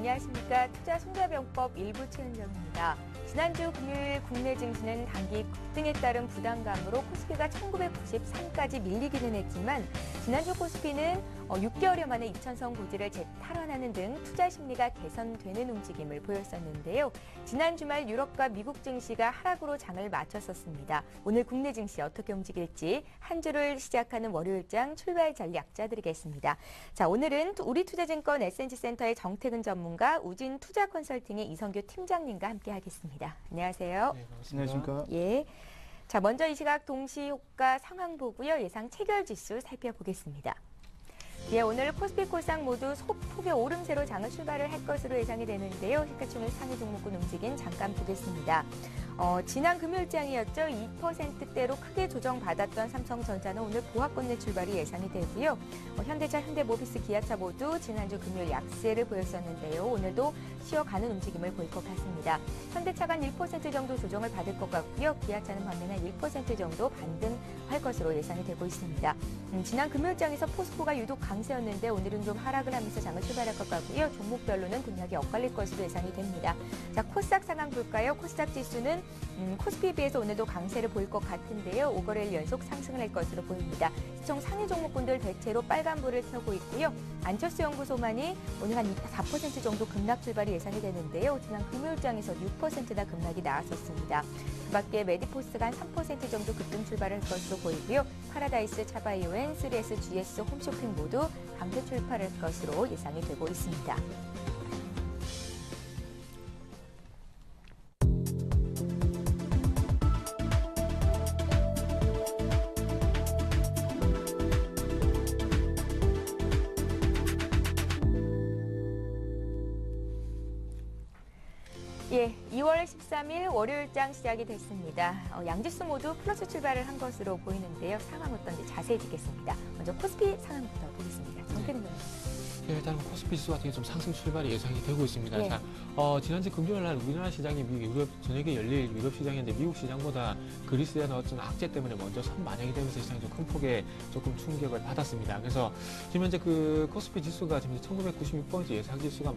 안녕하십니까. 투자 손자병법 일부 최은정입니다. 지난주 금요일 국내 증시는 단기 급등에 따른 부담감으로 코스피가 1993까지 밀리기는 했지만 지난주 코스피는 6개월여 만에 2000선 고지를 재탈환하는 등 투자 심리가 개선되는 움직임을 보였었는데요. 지난 주말 유럽과 미국 증시가 하락으로 장을 마쳤었습니다. 오늘 국내 증시 어떻게 움직일지 한 주를 시작하는 월요일장 출발 전략 짜드리겠습니다. 자, 오늘은 우리투자증권 SNG센터의 정태근 전문가, 우진 투자 컨설팅의 이성규 팀장님과 함께하겠습니다. 안녕하세요. 네, 안녕하십니까. 예. 자, 먼저 이 시각 동시효과 상황 보고요. 예상 체결지수 살펴보겠습니다. 예, 오늘 코스피 코스닥 모두 소폭의 오름세로 장을 출발을 할 것으로 예상이 되는데요. 시가총액 상위 종목군 움직임 잠깐 보겠습니다. 지난 금요일장이었죠. 2%대로 크게 조정받았던 삼성전자는 오늘 보합권 출발이 예상이 되고요. 현대차, 현대모비스, 기아차 모두 지난주 금요일 약세를 보였었는데요. 오늘도 쉬어가는 움직임을 보일 것 같습니다. 현대차가 1% 정도 조정을 받을 것 같고요. 기아차는 반면에 1% 정도 반등할 것으로 예상이 되고 있습니다. 지난 금요일장에서 포스코가 유독 강세였는데 오늘은 좀 하락을 하면서 장을 출발할 것 같고요. 종목별로는 등락이 엇갈릴 것으로 예상이 됩니다. 자, 코스닥 상황 볼까요? 코스닥 지수는 코스피에 비해서 오늘도 강세를 보일 것 같은데요. 5거래일 연속 상승을 할 것으로 보입니다. 시총 상위 종목군들 대체로 빨간불을 켜고 있고요. 안철수 연구소만이 오늘 한 4% 정도 급락 출발이 예상이 되는데요. 지난 금요일장에서 6%나 급락이 나왔었습니다. 그 밖에 메디포스가 한 3% 정도 급등 출발할 것으로 보이고요. 파라다이스, 차바이오엔, 3S, GS, 홈쇼핑 모두 강세 출발할 것으로 예상이 되고 있습니다. 예, 2월 13일 월요일장 시작이 됐습니다. 양지수 모두 플러스 출발을 한 것으로 보이는데요. 상황 어떤지 자세히 듣겠습니다. 먼저 코스피 상황부터 보겠습니다. 정태근 의원님. 네, 일단 코스피 지수 같은 게 좀 상승 출발이 예상이 되고 있습니다. 네. 자, 지난주 금요일 날 우리나라 시장이 유럽 저녁에 열릴 유럽 시장이었는데 미국 시장보다 그리스에 넣었던 악재 때문에 먼저 선반영이 되면서 시장이 좀 큰 폭의 조금 충격을 받았습니다. 그래서 지금 현재 그 코스피 지수가 지금 1996포인트 예상 지수가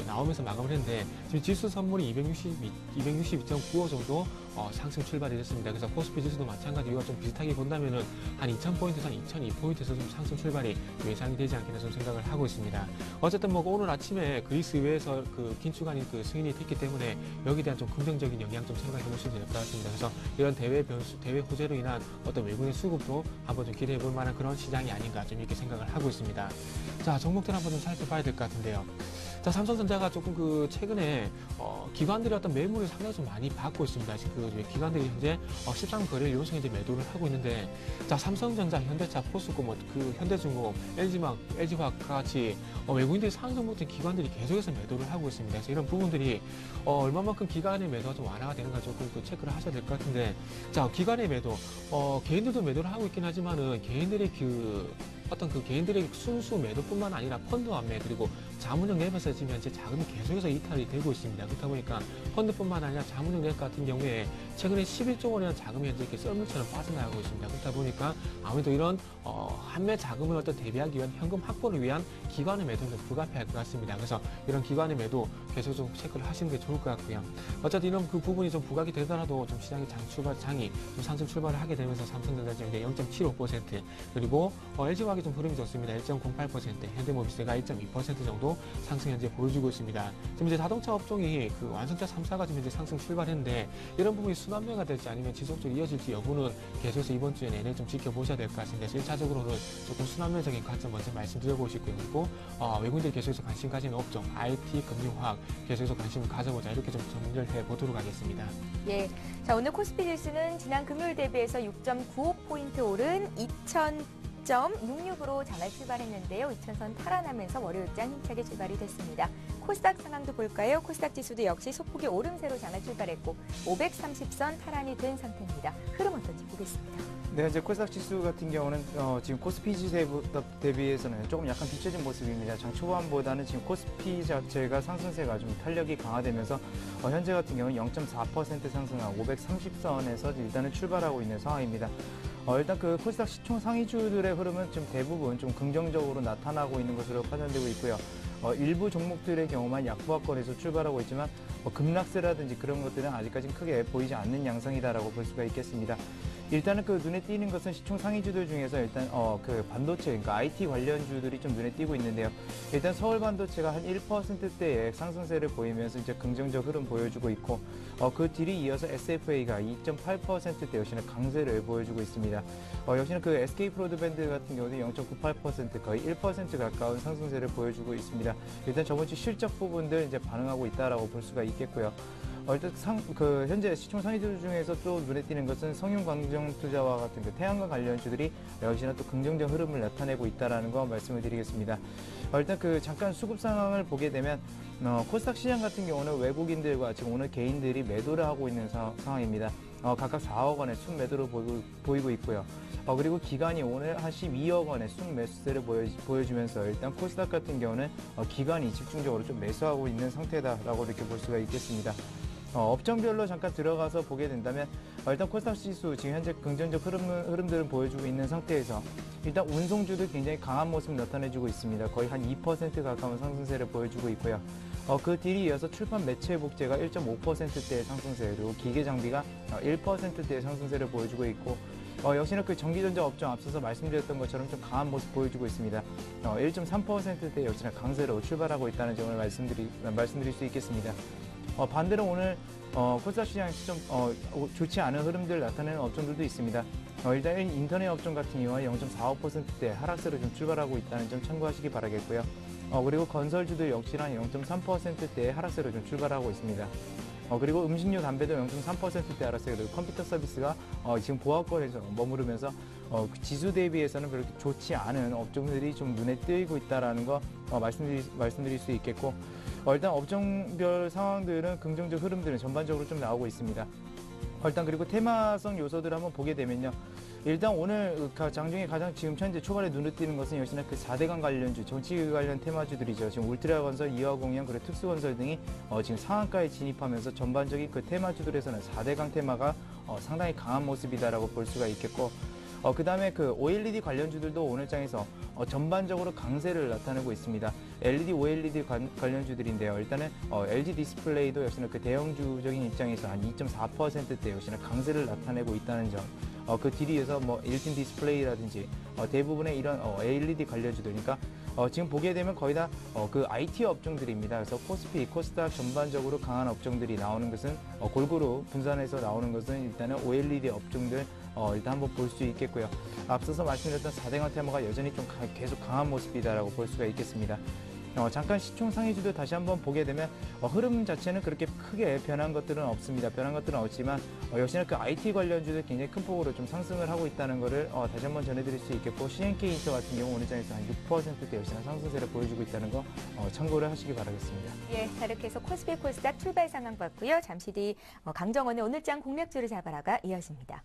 나오면서 마감을 했는데 지금 지수 선물이 262.95 정도 상승 출발이 됐습니다. 그래서 코스피 지수도 마찬가지 이와 좀 비슷하게 본다면은 한 2000포인트에서 한 2002포인트에서 좀 상승 출발이 예상이 되지 않겠나 좀 생각을 하고 있습니다. 어쨌든 오늘 아침에 그리스 의회에서 긴축안이 승인이 됐기 때문에 여기에 대한 좀 긍정적인 영향 좀 생각해 보시면 될 것 같습니다. 그래서 이런 대외 변수, 대외 호재로 인한 어떤 외국인 수급도 한번 좀 기대해 볼 만한 그런 시장이 아닌가 좀 이렇게 생각을 하고 있습니다. 자, 종목들 한번 좀 살펴봐야 될 것 같은데요. 자, 삼성전자가 조금 최근에 기관들의 어떤 매물을 상당히 좀 많이 받고 있습니다. 기관들이 현재 13거래일 연속 이제 매도를 하고 있는데, 자, 삼성전자, 현대차, 포스코, 현대중공업, LG화학 같이 외국인들이 상승부터 기관들이 계속해서 매도를 하고 있습니다. 그래서 이런 부분들이 얼마만큼 기관의 매도가 좀 완화가 되는가 조금 또 체크를 하셔야 될 것 같은데, 자, 기관의 매도, 개인들도 매도를 하고 있긴 하지만은 개인들이 개인들의 순수 매도뿐만 아니라 펀드 완매 그리고 자문형 랩에서 지금 현재 자금이 계속해서 이탈이 되고 있습니다. 그렇다 보니까 펀드뿐만 아니라 자문형 랩 같은 경우에 최근에 11조 원이라는 자금이 현재 이렇게 썰물처럼 빠져나가고 있습니다. 그렇다 보니까 아무래도 이런 한매 자금을 대비하기 위한 현금 확보를 위한 기관의 매도는 좀 불가피할 것 같습니다. 그래서 이런 기관의 매도 계속 좀 체크를 하시는 게 좋을 것 같고요. 어쨌든 이런 부분이 좀 부각이 되더라도 좀 시장의 장이 좀 상승 출발을 하게 되면서 삼성전자 지금 0.75% 그리고 LG화학이 좀 흐름이 좋습니다. 1.08%, 현대모비스가 1.2% 정도 상승 현재 보여주고 있습니다. 지금 이제 자동차 업종이 완성차 3사가 지금 이제 상승 출발했는데 이런 부분이 순환매가 될지 아니면 지속적으로 이어질지 여부는 계속해서 이번 주에 내내 좀 지켜보셔야 될 것 같습니다. 1차적으로는 조금 순환매적인 관점 먼저 말씀드려보고 싶고요. 그리고 외국인들이 계속해서 관심 가지는 업종, IT, 금융화학 계속해서 관심을 가져보자 이렇게 좀 정리를 해보도록 하겠습니다. 예, 자, 오늘 코스피 지수는 지난 금요일 대비해서 6.95포인트 오른 2000.66으로 장을 출발했는데요. 2000선 탈환하면서 월요일장 힘차게 출발이 됐습니다. 코스닥 상황도 볼까요? 코스닥 지수도 역시 소폭의 오름세로 장을 출발했고 530선 탈환이 된 상태입니다. 흐름 어떤지 보겠습니다. 네, 이제 코스닥 지수 같은 경우는 지금 코스피 지수에 대비해서는 조금 약간 뒤처진 모습입니다. 장 초반보다는 지금 코스피 자체가 상승세가 좀 탄력이 강화되면서 현재 같은 경우는 0.4% 상승한 530선에서 일단은 출발하고 있는 상황입니다. 일단 그 코스닥 시총 상위주들의 흐름은 좀 대부분 좀 긍정적으로 나타나고 있는 것으로 판단되고 있고요. 일부 종목들의 경우만 약보합권에서 출발하고 있지만 급락세라든지 그런 것들은 아직까지는 크게 보이지 않는 양상이다라고 볼 수가 있겠습니다. 일단은 그 눈에 띄는 것은 시총 상위주들 중에서 일단 그 반도체, 그러니까 IT 관련주들이 좀 눈에 띄고 있는데요. 일단 서울 반도체가 한 1%대의 상승세를 보이면서 이제 긍정적 흐름 보여주고 있고, 그 뒤를 이어서 SFA가 2.8%대 역시나 강세를 보여주고 있습니다. 역시나 그 SK 브로드밴드 같은 경우도 0.98% 거의 1% 가까운 상승세를 보여주고 있습니다. 일단 저번 주 실적 부분들 이제 반응하고 있다라고 볼 수가 있겠고요. 일단 현재 시총 상위주 중에서 또 눈에 띄는 것은 성균관정투자와 같은 그 태양광 관련주들이 역시나 또 긍정적 흐름을 나타내고 있다라는 거 말씀을 드리겠습니다. 일단 그 잠깐 수급 상황을 보게 되면 코스닥 시장 같은 경우는 외국인들과 지금 오늘 개인들이 매도를 하고 있는 상황입니다. 각각 4억 원의 순매도를 보이고 있고요. 그리고 기관이 오늘 한 12억 원의 순매수세를 보여주면서 일단 코스닥 같은 경우는 기관이 집중적으로 좀 매수하고 있는 상태다라고 이렇게 볼 수가 있겠습니다. 업종별로 잠깐 들어가서 보게 된다면 일단 코스닥 지수 지금 현재 긍정적 흐름들을 보여주고 있는 상태에서 일단 운송주도 굉장히 강한 모습 나타내주고 있습니다. 거의 한 2% 가까운 상승세를 보여주고 있고요. 그 뒤에 이어서 출판 매체 복제가 1.5%대의 상승세, 그리고 기계 장비가 1%대의 상승세를 보여주고 있고, 역시나 그 전기전자 업종 앞서서 말씀드렸던 것처럼 좀 강한 모습 보여주고 있습니다. 1.3%대 역시나 강세로 출발하고 있다는 점을 말씀드릴 수 있겠습니다. 반대로 오늘 코스닥 시장에서 좀 좋지 않은 흐름들 나타내는 업종들도 있습니다. 일단 인터넷 업종 같은 경우는 0.45%대 하락세로 좀 출발하고 있다는 점 참고하시기 바라겠고요. 그리고 건설주들 역시나 0.3%대의 하락세로 좀 출발하고 있습니다. 그리고 음식료, 담배도 0.3%대 하락세, 그리고 컴퓨터 서비스가 지금 보합권에서 머무르면서 그 지수 대비해서는 그렇게 좋지 않은 업종들이 좀 눈에 띄고 있다는 거 말씀드릴 수 있겠고, 일단 업종별 상황들은 긍정적 흐름들은 전반적으로 좀 나오고 있습니다. 일단 그리고 테마성 요소들을 한번 보게 되면요. 일단 오늘 장중에 가장 지금 현재 초반에 눈에 띄는 것은 역시나 그 4대강 관련주, 정치 관련 테마주들이죠. 지금 울트라건설, 이화공영, 그리고 특수건설 등이 지금 상한가에 진입하면서 전반적인 그 테마주들에서는 4대강 테마가 상당히 강한 모습이다라고 볼 수가 있겠고, 그 다음에 그 OLED 관련주들도 오늘 장에서 전반적으로 강세를 나타내고 있습니다. LED, OLED 관련주들인데요. 일단은 LG 디스플레이도 역시나 그 대형주적인 입장에서 한 2.4%대 역시나 강세를 나타내고 있다는 점. 그 뒤에서 뭐 일진 디스플레이라든지 대부분의 이런 LED 관련주들, 그러니까 지금 보게 되면 거의 다 그 IT 업종들입니다. 그래서 코스피, 코스닥 전반적으로 강한 업종들이 나오는 것은 골고루 분산해서 나오는 것은 일단은 OLED 업종들 일단 한번 볼 수 있겠고요. 앞서서 말씀드렸던 4대강 테마가 여전히 좀 계속 강한 모습이다라고 볼 수가 있겠습니다. 잠깐 시총 상위주도 다시 한번 보게 되면 흐름 자체는 그렇게 크게 변한 것들은 없습니다. 변한 것들은 없지만 역시나 그 IT 관련주들 굉장히 큰 폭으로 좀 상승을 하고 있다는 것을 다시 한번 전해드릴 수 있겠고, CNK 인터 같은 경우 오늘 장에서 한 6%대 역시나 상승세를 보여주고 있다는 거 참고를 하시기 바라겠습니다. 예, 자 이렇게 해서 코스피 코스닥 출발 상황 봤고요. 잠시 뒤 강정원의 오늘장 공략주를 잡아라가 이어집니다.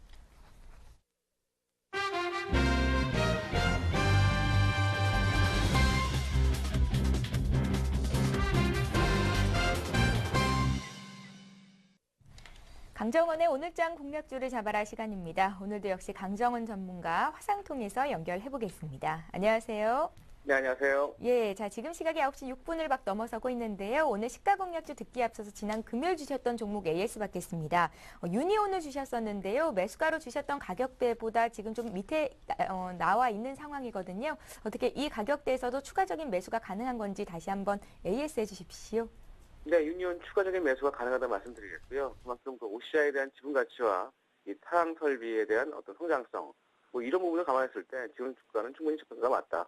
강정원의 오늘장 공략주를 잡아라 시간입니다. 오늘도 역시 강정원 전문가 화상 통해서 연결해 보겠습니다. 안녕하세요. 네, 안녕하세요. 예, 자 지금 시각이 9시 6분을 막 넘어서고 있는데요. 오늘 시가 공략주 듣기 앞서서 지난 금요일 주셨던 종목 AS 받겠습니다. 유니온을 주셨었는데요. 매수가로 주셨던 가격대보다 지금 좀 밑에 나와 있는 상황이거든요. 어떻게 이 가격대에서도 추가적인 매수가 가능한 건지 다시 한번 AS 해주십시오. 네, 유니온 추가적인 매수가 가능하다는 말씀드리겠고요. 그만큼 그 OCI에 대한 지분 가치와 이 타항 설비에 대한 어떤 성장성, 뭐 이런 부분을 감안했을 때 지금 주가는 충분히 접근가 맞다.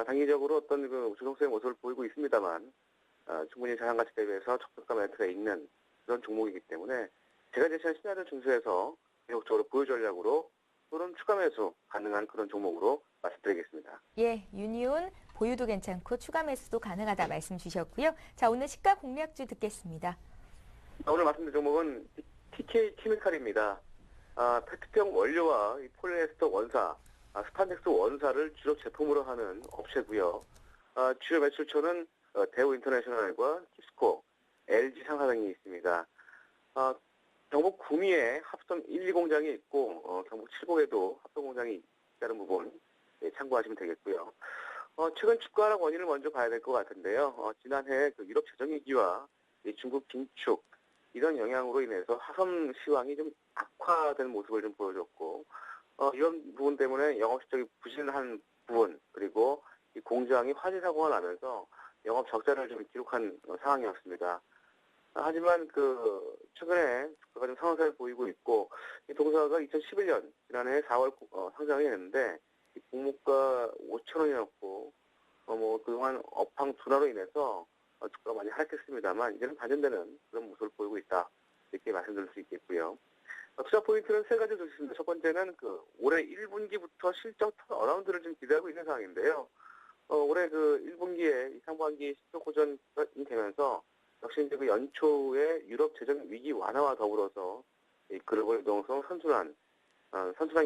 단기적으로 어떤 그 조정세의 모습을 보이고 있습니다만, 충분히 자산 가치 대비해서 적정가 매트가 있는 그런 종목이기 때문에 제가 제시한 시나리오 중수에서 계속적으로 보유 전략으로 또는 추가 매수 가능한 그런 종목으로 말씀드리겠습니다. 예, 유니온 보유도 괜찮고 추가 매수도 가능하다 말씀 주셨고요. 자, 오늘 시가 공략주 듣겠습니다. 오늘 말씀드린 종목은 TK 케미칼입니다. 페트병 원료와 이 폴리에스터 원사, 스판덱스 원사를 주력 제품으로 하는 업체고요. 주요 매출처는 대우 인터내셔널과 키스코, LG 상사 등이 있습니다. 경북 구미에 합성 1, 2 공장이 있고 경북 칠곡에도 합성 공장이 있다는 부분 참고하시면 되겠고요. 최근 주가 하락 원인을 먼저 봐야 될 것 같은데요. 지난해 그 유럽 재정위기와 이 중국 긴축 이런 영향으로 인해서 하성 시황이 좀 악화된 모습을 좀 보여줬고, 이런 부분 때문에 영업 실적이 부진한 부분, 그리고 이 공장이 화재 사고가 나면서 영업 적자를 좀 기록한 상황이었습니다. 하지만 그 최근에 주가가 좀 상승세를 보이고 있고, 이 동사가 2011년 지난해 4월 상장이 됐는데 이 공모가 5천 원이었고, 뭐 그동안 업황 둔화로 인해서 주가가 많이 하락했습니다만 이제는 반전되는 그런 모습을 보이고 있다, 이렇게 말씀드릴 수 있겠고요. 투자 포인트는 세 가지를 두셨습니다. 첫 번째는 그 올해 1분기부터 실적 턴어라운드를 좀 기대하고 있는 상황인데요. 올해 그 1분기에 상반기 실적 호전이 되면서 역시 이제 그 연초에 유럽 재정 위기 완화와 더불어서 이 글로벌 유동성 선순환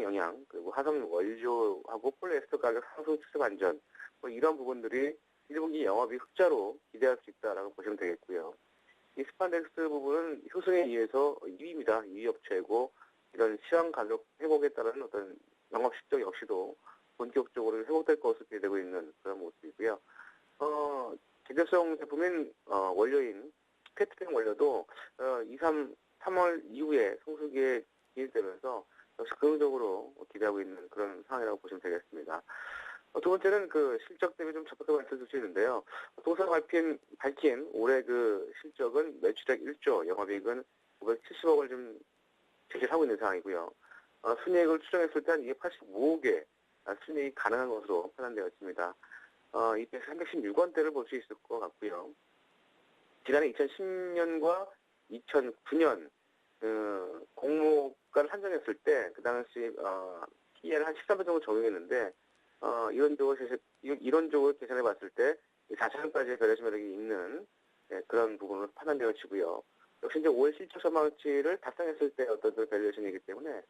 영향, 그리고 화성 원료하고 폴리에스터 가격 상승 추세 반전, 뭐 이런 부분들이 1분기 영업이 흑자로 기대할 수 있다라고 보시면 되겠고요. 이 스판덱스 부분은 효성에 의해서 2위입니다. 2위 업체고, 이런 시황 가격 회복에 따른 어떤 영업 실적 역시도 본격적으로 회복될 것으로 기대되고 있는 그런 모습이고요. 계절성 제품인 원료인 페트병 원료도 3월 이후에 성수기에 기입되면서 역시 긍정적으로 기대하고 있는 그런 상황이라고 보시면 되겠습니다. 두 번째는 그 실적 대비 좀 적극적으로 말씀 주시는데요. 동사가 밝힌 올해 그 실적은 매출액 1조, 영업이익은 570억을 좀 제시하고 있는 상황이고요. 순이익을 추정했을 때 한 285억의 순이익이 가능한 것으로 판단되었습니다. 이때 316원대를 볼 수 있을 것 같고요. 지난해 2010년과 2009년 공모가를 한정했을 때 그 당시 PE를 한 13배 정도 적용했는데, 이론적으로 계산해 봤을 때 4천원까지의 배려심 매력이 있는 그런 부분으로 판단되어지고요. 역시 이제 5월 실적 전망치를 달성했을 때 어떤 그런 밸류에이션이기 때문에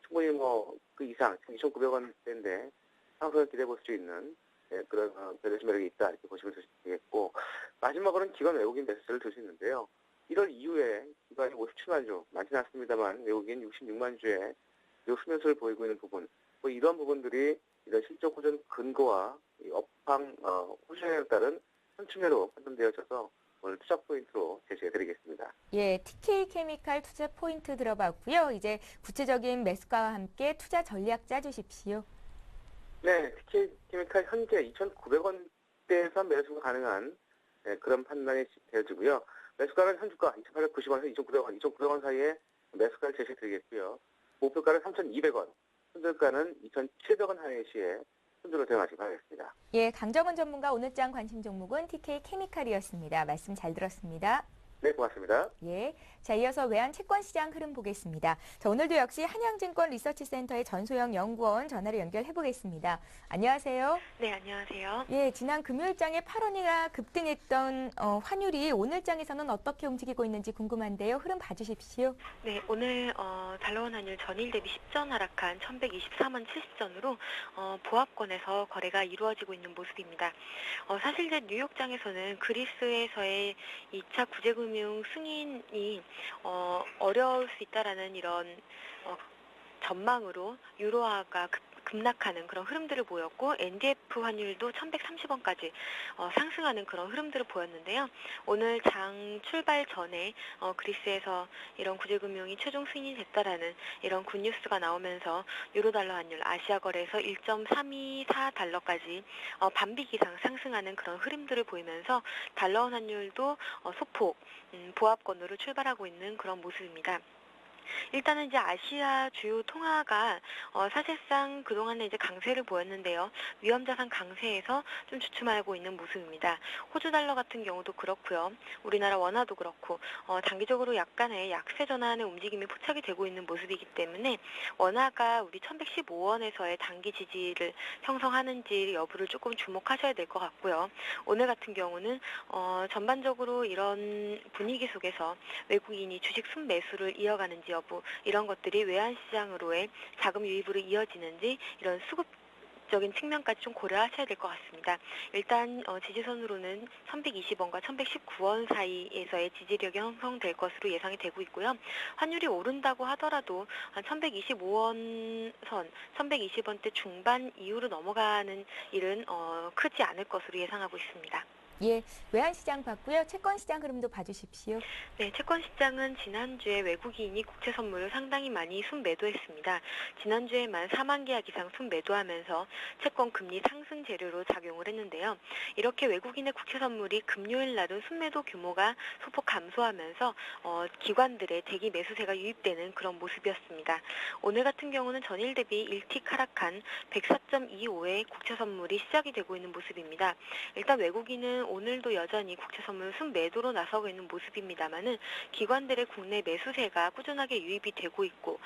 충분히 뭐 그 이상 2,900원대인데 상승을 기대해 볼 수 있는 그런 밸류에이션 매력이 있다, 이렇게 보시면 되겠고, 마지막으로는 기관 외국인 매수세를 들 수 있는데요. 1월 이후에 기관이 57만 주, 많지는 않습니다만 외국인 66만 주의 수면수를 보이고 있는 부분, 뭐 이런 부분들이 이런 실적 호전 근거와 이 업황 호전에 따른 현충해로 판단되어져서 오늘 투자 포인트로 제시해드리겠습니다. 예, TK 케미칼 투자 포인트 들어봤고요. 이제 구체적인 매수가와 함께 투자 전략 짜주십시오. 네, TK 케미칼 현재 2,900원대에서 매수가 가능한 그런 판단이 되어지고요. 매수가는 현주가 2,890원에서 2,900원, 2,900원 사이에 매수가를 제시해드리겠고요. 목표가는 3,200원, 손절가는 2,700원 하의 시에 손절을 대응하시기 바라겠습니다. 예, 강정은 전문가 오늘장 관심 종목은 TK 케미칼이었습니다. 말씀 잘 들었습니다. 네, 고맙습니다. 예. 자, 이어서 외환 채권 시장 흐름 보겠습니다. 자, 오늘도 역시 한양증권 리서치센터의 전소영 연구원 전화로 연결해 보겠습니다. 안녕하세요. 네, 안녕하세요. 예, 지난 금요일장에 8원이나 급등했던 환율이 오늘장에서는 어떻게 움직이고 있는지 궁금한데요. 흐름 봐주십시오. 네, 오늘 달러원 환율 전일 대비 10전 하락한 1124만 70전으로 보합권에서 거래가 이루어지고 있는 모습입니다. 사실 이제 뉴욕장에서는 그리스에서의 2차 구제금융 승인이 어려울 수 있다라는 이런 전망으로 유로화가 급락하는 그런 흐름들을 보였고, NDF 환율도 1130원까지 상승하는 그런 흐름들을 보였는데요. 오늘 장 출발 전에 그리스에서 이런 구제금융이 최종 승인이 됐다라는 이런 굿뉴스가 나오면서 유로달러 환율 아시아 거래에서 1.324달러까지 반빅 이상 상승하는 그런 흐름들을 보이면서 달러 환율도 소폭 보합권으로 출발하고 있는 그런 모습입니다. 일단은 이제 아시아 주요 통화가 사실상 그동안에 이제 강세를 보였는데요. 위험자산 강세에서 좀 주춤하고 있는 모습입니다. 호주 달러 같은 경우도 그렇고요. 우리나라 원화도 그렇고 단기적으로 약간의 약세 전환의 움직임이 포착이 되고 있는 모습이기 때문에 원화가 우리 1115원에서의 단기 지지를 형성하는지 여부를 조금 주목하셔야 될 것 같고요. 오늘 같은 경우는 전반적으로 이런 분위기 속에서 외국인이 주식 순매수를 이어가는지 여부, 이런 것들이 외환시장으로의 자금 유입으로 이어지는지, 이런 수급 적인 측면까지 좀 고려하셔야 될 것 같습니다. 일단 지지선으로는 1120원과 1119원 사이에서의 지지력이 형성될 것으로 예상이 되고 있고요. 환율이 오른다고 하더라도 한 1125원 선, 1120원대 중반 이후로 넘어가는 일은 크지 않을 것으로 예상하고 있습니다. 예, 외환시장 봤고요. 채권시장 흐름도 봐주십시오. 네, 채권시장은 지난주에 외국인이 국채 선물을 상당히 많이 순매도했습니다. 지난주에만 4만 계약 이상 순매도하면서 채권 금리 상승 재료로 작용을 했는데요. 이렇게 외국인의 국채 선물이 금요일 날은 순매도 규모가 소폭 감소하면서 기관들의 대기 매수세가 유입되는 그런 모습이었습니다. 오늘 같은 경우는 전일 대비 일틱 하락한 104.25의 국채 선물이 시작이 되고 있는 모습입니다. 일단 외국인은 오늘도 여전히 국채 선물 순매도로 나서고 있는 모습입니다만은 기관들의 국내 매수세가 꾸준하게 유입이 되고 있고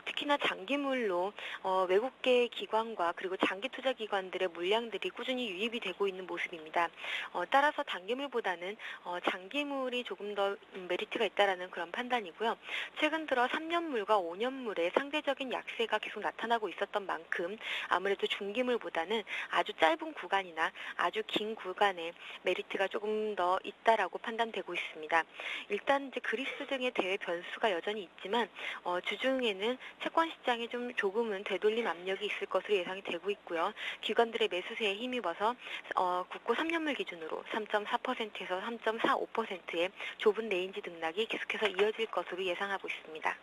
특히나 장기물로 외국계 기관과 그리고 장기 투자 기관들의 물량들이 꾸준히 유입이 되고 있는 모습입니다. 따라서 단기물보다는 장기물이 조금 더 메리트가 있다라는 그런 판단이고요. 최근 들어 3년물과 5년물의 상대적인 약세가 계속 나타나고 있었던 만큼 아무래도 중기물보다는 아주 짧은 구간이나 아주 긴 구간에 메리트가 조금 더 있다라고 판단되고 있습니다. 일단 이제 그리스 등의 대외 변수가 여전히 있지만 주중에는 채권 시장에 좀 조금은 되돌림 압력이 있을 것으로 예상이 되고 있고요. 기관들의 매수세에 힘입어서 국고 3년물 기준으로 3.4%에서 3.45%의 좁은 레인지 등락이 계속해서 이어질 것으로 예상하고 있습니다.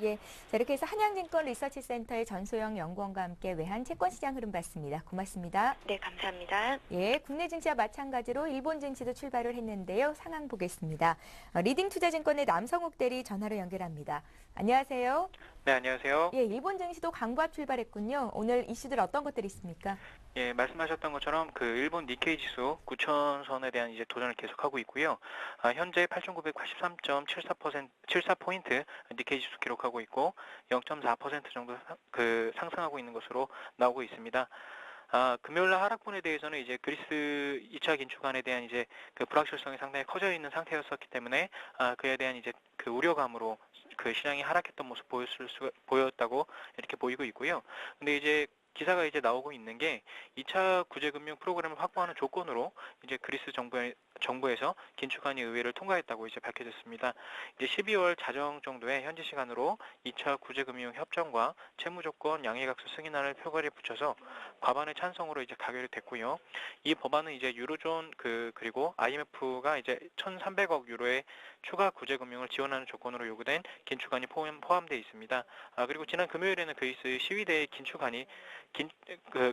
예, 자, 이렇게 해서 한양증권 리서치센터의 전소영 연구원과 함께 외환 채권시장 흐름 봤습니다. 고맙습니다. 네, 감사합니다. 예, 국내 증시와 마찬가지로 일본 증시도 출발을 했는데요. 상황 보겠습니다. 리딩투자증권의 남성욱 대리 전화로 연결합니다. 안녕하세요. 네, 안녕하세요. 예, 일본 증시도 강보합 출발했군요. 오늘 이슈들 어떤 것들이 있습니까? 예, 말씀하셨던 것처럼 그 일본 니케이 지수 9,000선에 대한 이제 도전을 계속하고 있고요. 현재 8,983.74포인트 니케이 지수 기록하고 있고 0.4% 정도 상승하고 있는 것으로 나오고 있습니다. 금요일날 하락분에 대해서는 이제 그리스 2차 긴축안에 대한 이제 그 불확실성이 상당히 커져 있는 상태였었기 때문에 그에 대한 이제 그 우려감으로 그 시장이 하락했던 모습 보였다고 이렇게 보이고 있고요. 근데 이제 기사가 이제 나오고 있는 게 2차 구제금융 프로그램을 확보하는 조건으로 이제 그리스 정부에서 긴축안이 의회를 통과했다고 이제 밝혀졌습니다. 이제 12월 자정 정도에 현지 시간으로 2차 구제금융 협정과 채무조건 양해각서 승인안을 표결에 붙여서 과반의 찬성으로 이제 가결이 됐고요. 이 법안은 이제 유로존 그리고 IMF가 이제 1,300억 유로의 추가 구제금융을 지원하는 조건으로 요구된 긴축안이 포함되어 있습니다. 그리고 지난 금요일에는 그리스 시위대의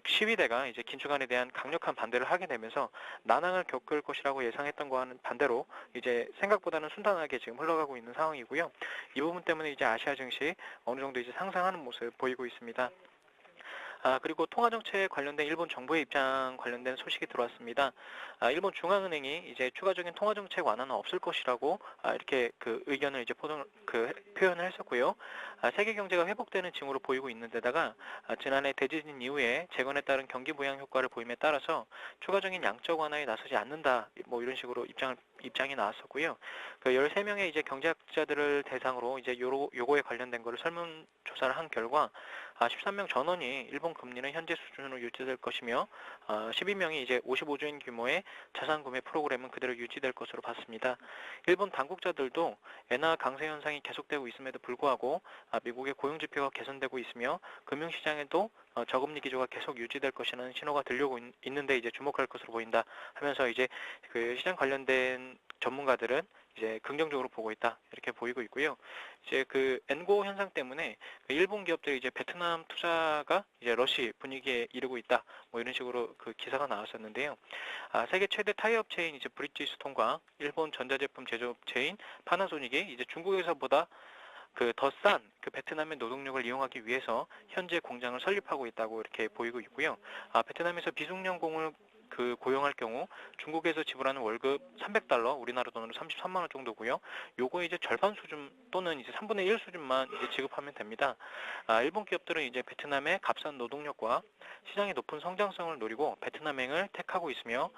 시위대가 이제 긴축안에 대한 강력한 반대를 하게 되면서 난항을 겪을 것이라고 예상했던 거와는 반대로 이제 생각보다는 순탄하게 지금 흘러가고 있는 상황이고요. 이 부분 때문에 이제 아시아 증시 어느 정도 이제 상승하는 모습 보이고 있습니다. 그리고 통화정책 관련된 일본 정부의 입장 관련된 소식이 들어왔습니다. 일본 중앙은행이 이제 추가적인 통화정책 완화는 없을 것이라고 이렇게 그 의견을 이제 표현을 했었고요. 세계 경제가 회복되는 징후로 보이고 있는 데다가 지난해 대지진 이후에 재건에 따른 경기 부양 효과를 보임에 따라서 추가적인 양적 완화에 나서지 않는다. 뭐 이런 식으로 입장이 나왔었고요. 그 13명의 이제 경제학자들을 대상으로 이제 요거에 관련된 거를 설문 조사를 한 결과 13명 전원이 일본 금리는 현재 수준으로 유지될 것이며 12명이 이제 55조인 규모의 자산 구매 프로그램은 그대로 유지될 것으로 봤습니다. 일본 당국자들도 엔화 강세 현상이 계속되고 있음에도 불구하고 미국의 고용 지표가 개선되고 있으며 금융시장에도 저금리 기조가 계속 유지될 것이라는 신호가 들려오고 있는데 이제 주목할 것으로 보인다 하면서 이제 그 시장 관련된 전문가들은 이제 긍정적으로 보고 있다 이렇게 보이고 있고요. 이제 그 엔고 현상 때문에 일본 기업들이 이제 베트남 투자가 이제 러시 분위기에 이르고 있다 뭐 이런 식으로 그 기사가 나왔었는데요. 세계 최대 타이어 업체인 이제 브리지스톤과 일본 전자제품 제조업체인 파나소닉이 이제 중국에서보다 그 더 싼 그 베트남의 노동력을 이용하기 위해서 현재 공장을 설립하고 있다고 이렇게 보이고 있고요. 베트남에서 비숙련공을 그 고용할 경우 중국에서 지불하는 월급 300달러, 우리나라 돈으로 33만 원 정도고요. 요거 이제 절반 수준 또는 이제 3분의 1 수준만 이제 지급하면 됩니다. 일본 기업들은 이제 베트남의 값싼 노동력과 시장의 높은 성장성을 노리고 베트남행을 택하고 있으며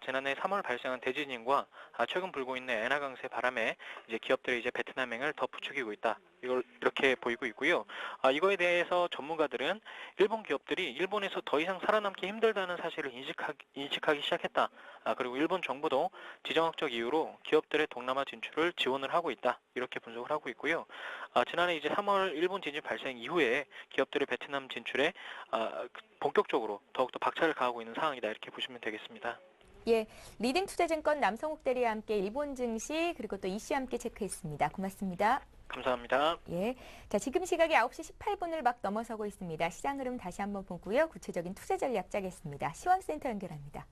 지난해 3월 발생한 대지진과 최근 불고 있는 엔화 강세 바람에 이제 기업들이 이제 베트남행을 더 부추기고 있다. 이걸 이렇게 보이고 보이고 있고요. 이거에 대해서 전문가들은 일본 기업들이 일본에서 더 이상 살아남기 힘들다는 사실을 인식하기 시작했다. 그리고 일본 정부도 지정학적 이유로 기업들의 동남아 진출을 지원을 하고 있다. 이렇게 분석을 하고 있고요. 지난해 이제 3월 일본 지진 발생 이후에 기업들의 베트남 진출에 본격적으로 더욱더 박차를 가하고 있는 상황이다. 이렇게 보시면 되겠습니다. 예, 리딩 투자증권 남성욱 대리와 함께 일본 증시 그리고 또 이슈 함께 체크했습니다. 고맙습니다. 감사합니다. 예, 자 지금 시각이 9시 18분을 막 넘어서고 있습니다. 시장 흐름 다시 한번 보고요. 구체적인 투자 전략 짜겠습니다. 시황센터 연결합니다.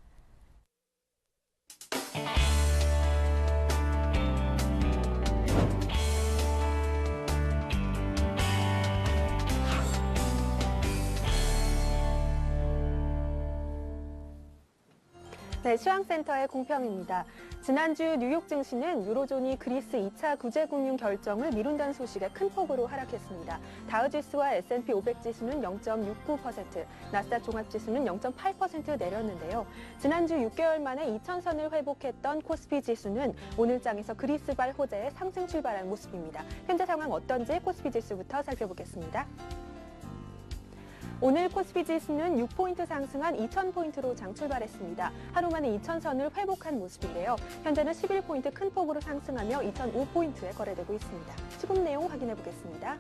네, 시황센터의 공평입니다. 지난주 뉴욕 증시는 유로존이 그리스 2차 구제금융 결정을 미룬다는 소식에 큰 폭으로 하락했습니다. 다우지수와 S&P 500 지수는 0.69%, 나스닥 종합지수는 0.8% 내렸는데요. 지난주 6개월 만에 2,000선을 회복했던 코스피 지수는 오늘 장에서 그리스발 호재에 상승 출발한 모습입니다. 현재 상황 어떤지 코스피 지수부터 살펴보겠습니다. 오늘 코스피 지수는 6포인트 상승한 2,000포인트로 장 출발했습니다. 하루 만에 2,000선을 회복한 모습인데요. 현재는 11포인트 큰 폭으로 상승하며 2,005포인트에 거래되고 있습니다. 수급 내용 확인해 보겠습니다.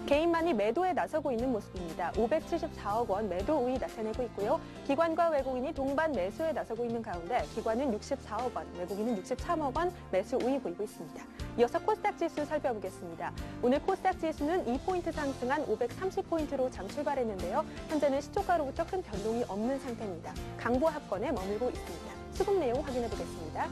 개인만이 매도에 나서고 있는 모습입니다. 574억 원 매도 우위 나타내고 있고요. 기관과 외국인이 동반 매수에 나서고 있는 가운데 기관은 64억 원, 외국인은 63억 원 매수 우위 보이고 있습니다. 이어서 코스닥 지수 살펴보겠습니다. 오늘 코스닥 지수는 2포인트 상승한 530포인트로 장 출발했는데요. 현재는 시초가로부터 큰 변동이 없는 상태입니다. 강보합권에 머물고 있습니다. 수급 내용 확인해 보겠습니다.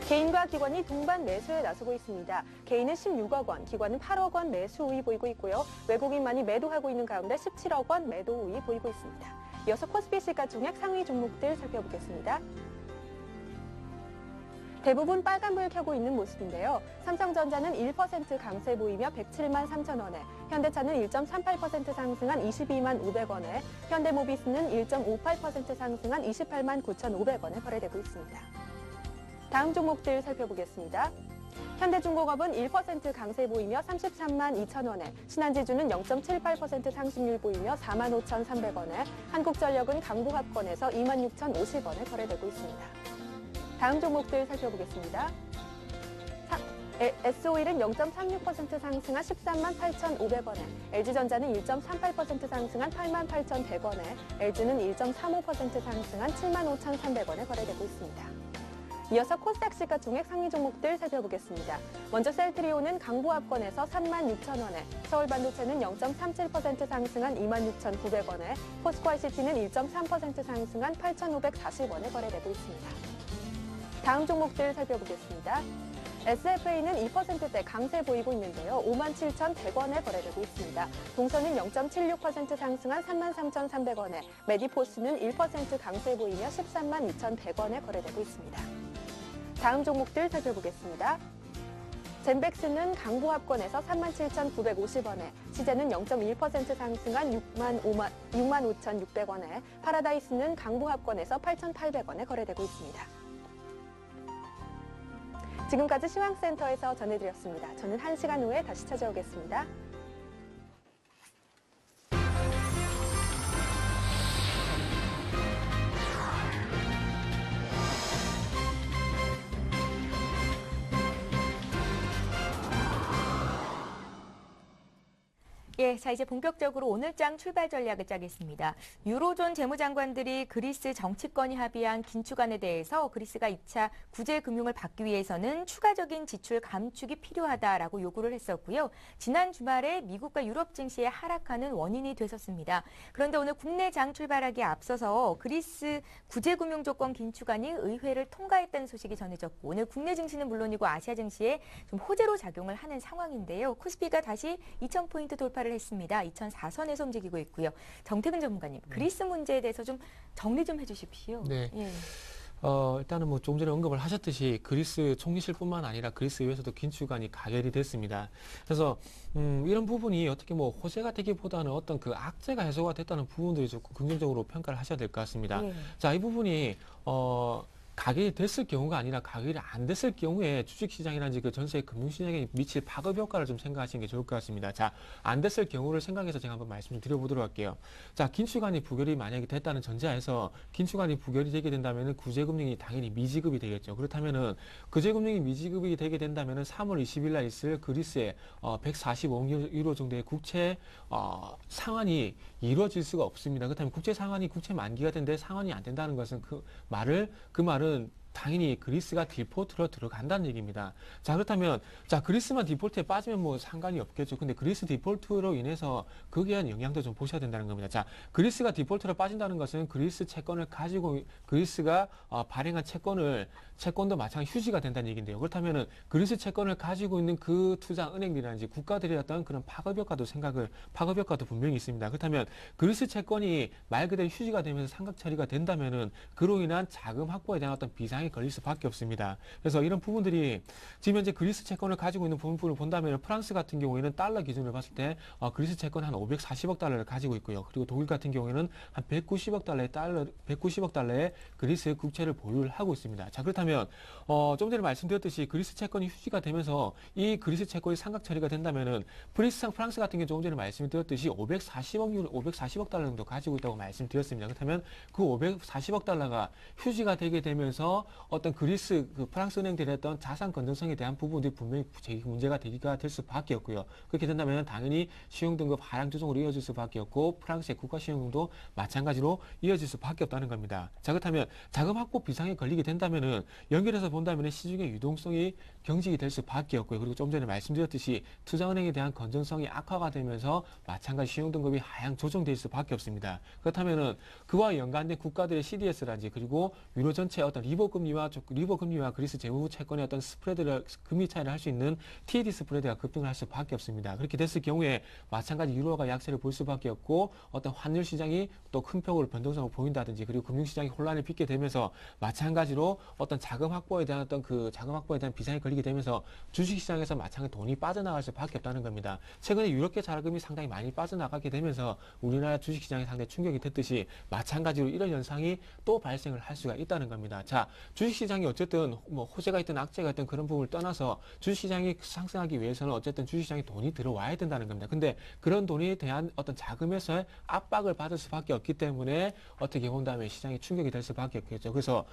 개인과 기관이 동반 매수에 나서고 있습니다. 개인은 16억 원, 기관은 8억 원 매수 우위 보이고 있고요. 외국인만이 매도하고 있는 가운데 17억 원 매도 우위 보이고 있습니다. 이어서 코스피 시가총액 상위 종목들 살펴보겠습니다. 대부분 빨간불 켜고 있는 모습인데요. 삼성전자는 1% 강세 보이며 107만 3천 원에, 현대차는 1.38% 상승한 22만 500원에, 현대모비스는 1.58% 상승한 28만 9,500원에 거래되고 있습니다. 다음 종목들 살펴보겠습니다. 현대중공업은 1% 강세 보이며 33만 2천 원에, 신한지주는 0.78% 상승률 보이며 4만 5,300원에, 한국전력은 강보합권에서 26,050원에 거래되고 있습니다. 다음 종목들 살펴보겠습니다. S-오일은 0.36% 상승한 13만 8,500원에, LG전자는 1.38% 상승한 8만 8,100원에, LG는 1.35% 상승한 7만 5,300원에 거래되고 있습니다. 이어서 코스닥 시가총액 상위 종목들 살펴보겠습니다. 먼저 셀트리온은 강보합권에서 3만 6천 원에, 서울반도체는 0.37% 상승한 2만 6,900원에, 포스코ICT는 1.3% 상승한 8,540원에 거래되고 있습니다. 다음 종목들 살펴보겠습니다. SFA는 2%대 강세 보이고 있는데요. 57,100원에 거래되고 있습니다. 동선은 0.76% 상승한 33,300원에, 메디포스는 1% 강세 보이며 13만 2,100원에 거래되고 있습니다. 다음 종목들 살펴보겠습니다. 젠백스는 강보합권에서 37,950원에, 시제는 0.1% 상승한 65,600원에, 파라다이스는 강보합권에서 8,800원에 거래되고 있습니다. 지금까지 시황센터에서 전해드렸습니다. 저는 1시간 후에 다시 찾아오겠습니다. 예, 자 이제 본격적으로 오늘장 출발 전략을 짜겠습니다. 유로존 재무장관들이 그리스 정치권이 합의한 긴축안에 대해서 그리스가 2차 구제 금융을 받기 위해서는 추가적인 지출 감축이 필요하다라고 요구를 했었고요. 지난 주말에 미국과 유럽 증시에 하락하는 원인이 됐었습니다. 그런데 오늘 국내 장 출발하기에 앞서서 그리스 구제 금융 조건 긴축안이 의회를 통과했다는 소식이 전해졌고, 오늘 국내 증시는 물론이고 아시아 증시에 좀 호재로 작용을 하는 상황인데요. 코스피가 다시 2,000포인트 돌파를 했습니다. 2004선에서 움직이고 있고요. 정태근 전문가님, 그리스 문제에 대해서 좀 정리 좀 해주십시오. 네. 예. 일단은 뭐 좀 전에 언급을 하셨듯이 그리스 총리실뿐만 아니라 그리스 의회에서도 긴축안이 가결이 됐습니다. 그래서 이런 부분이 어떻게 뭐 호재가 되기보다는 어떤 그 악재가 해소가 됐다는 부분들이 조금 긍정적으로 평가를 하셔야 될 것 같습니다. 예. 자, 이 부분이 가격이 됐을 경우가 아니라 가격이 안 됐을 경우에 주식시장이라든지 그 전세 금융시장에 미칠 파급 효과를 좀 생각하시는 게 좋을 것 같습니다. 자, 안 됐을 경우를 생각해서 제가 한번 말씀 좀 드려보도록 할게요. 자, 긴축안이 부결이 만약에 됐다는 전제하에서 긴축안이 부결이 되게 된다면은 구제금융이 당연히 미지급이 되겠죠. 그렇다면은 구제금융이 미지급이 되게 된다면은 3월 20일 날 있을 그리스의 145유로 정도의 국채 상환이 이루어질 수가 없습니다. 그렇다면 국채 상환이 국채 만기가 된데 상환이 안 된다는 것은 그 말은 당연히 그리스가 디폴트로 들어간다는 얘기입니다. 자, 그렇다면, 자, 그리스만 디폴트에 빠지면 뭐 상관이 없겠죠. 근데 그리스 디폴트로 인해서 거기에 대한 영향도 좀 보셔야 된다는 겁니다. 자, 그리스가 디폴트로 빠진다는 것은 그리스 채권을 가지고, 그리스가 발행한 채권도 마찬가지 휴지가 된다는 얘기인데요. 그렇다면은 그리스 채권을 가지고 있는 그 투자 은행들이라든지 국가들의 어떤 그런 파급 효과도 분명히 있습니다. 그렇다면 그리스 채권이 말 그대로 휴지가 되면서 상각 처리가 된다면은 그로 인한 자금 확보에 대한 어떤 비상이 걸릴 수밖에 없습니다. 그래서 이런 부분들이 지금 현재 그리스 채권을 가지고 있는 부분을 본다면 프랑스 같은 경우에는 달러 기준으로 봤을 때 그리스 채권 한 540억 달러를 가지고 있고요. 그리고 독일 같은 경우에는 한 190억 달러의 그리스 국채를 보유를 하고 있습니다. 자, 그렇다면 좀 전에 말씀드렸듯이 그리스 채권이 휴지가 되면서 이 그리스 채권이 상각 처리가 된다면은 프랑스 같은 경우 조금 전에 말씀드렸듯이 540억 달러 정도 가지고 있다고 말씀드렸습니다. 그렇다면 그 540억 달러가 휴지가 되게 되면서 어떤 그리스 프랑스 은행들의 어떤 자산 건전성에 대한 부분들이 분명히 문제가 될 수밖에 없고요. 그렇게 된다면 당연히 신용등급 하향 조정으로 이어질 수밖에 없고 프랑스의 국가 신용도 마찬가지로 이어질 수밖에 없다는 겁니다. 자, 그렇다면 자금 확보 비상에 걸리게 된다면은 연결해서 본다면 시중의 유동성이 경직이 될 수밖에 없고요. 그리고 좀 전에 말씀드렸듯이 투자은행에 대한 건전성이 악화가 되면서 마찬가지 신용등급이 하향 조정될 수밖에 없습니다. 그렇다면은 그와 연관된 국가들의 CDS라든지 그리고 유로 전체 어떤 리버금리와 그리스 재무 채권의 어떤 스프레드를 금리 차이를 할 수 있는 TAD 스프레드가 급등을 할 수밖에 없습니다. 그렇게 됐을 경우에 마찬가지 유로가 약세를 볼 수밖에 없고 어떤 환율 시장이 또 큰 폭으로 변동성을 보인다든지 그리고 금융시장이 혼란을 빚게 되면서 마찬가지로 어떤 자금 확보에 대한 비상이 걸리게 되면서 주식시장에서 마찬가지 돈이 빠져나갈 수밖에 없다는 겁니다. 최근에 유럽계 자금이 상당히 많이 빠져나가게 되면서 우리나라 주식시장에 상당히 충격이 됐듯이 마찬가지로 이런 현상이 또 발생을 할 수가 있다는 겁니다. 자, 주식시장이 어쨌든 뭐 호재가 있든 악재가 있든 그런 부분을 떠나서 주식시장이 상승하기 위해서는 어쨌든 주식시장에 돈이 들어와야 된다는 겁니다. 근데 그런 돈에 대한 어떤 자금에서의 압박을 받을 수밖에 없기 때문에 어떻게 본다면 시장이 충격이 될 수밖에 없겠죠. 그래서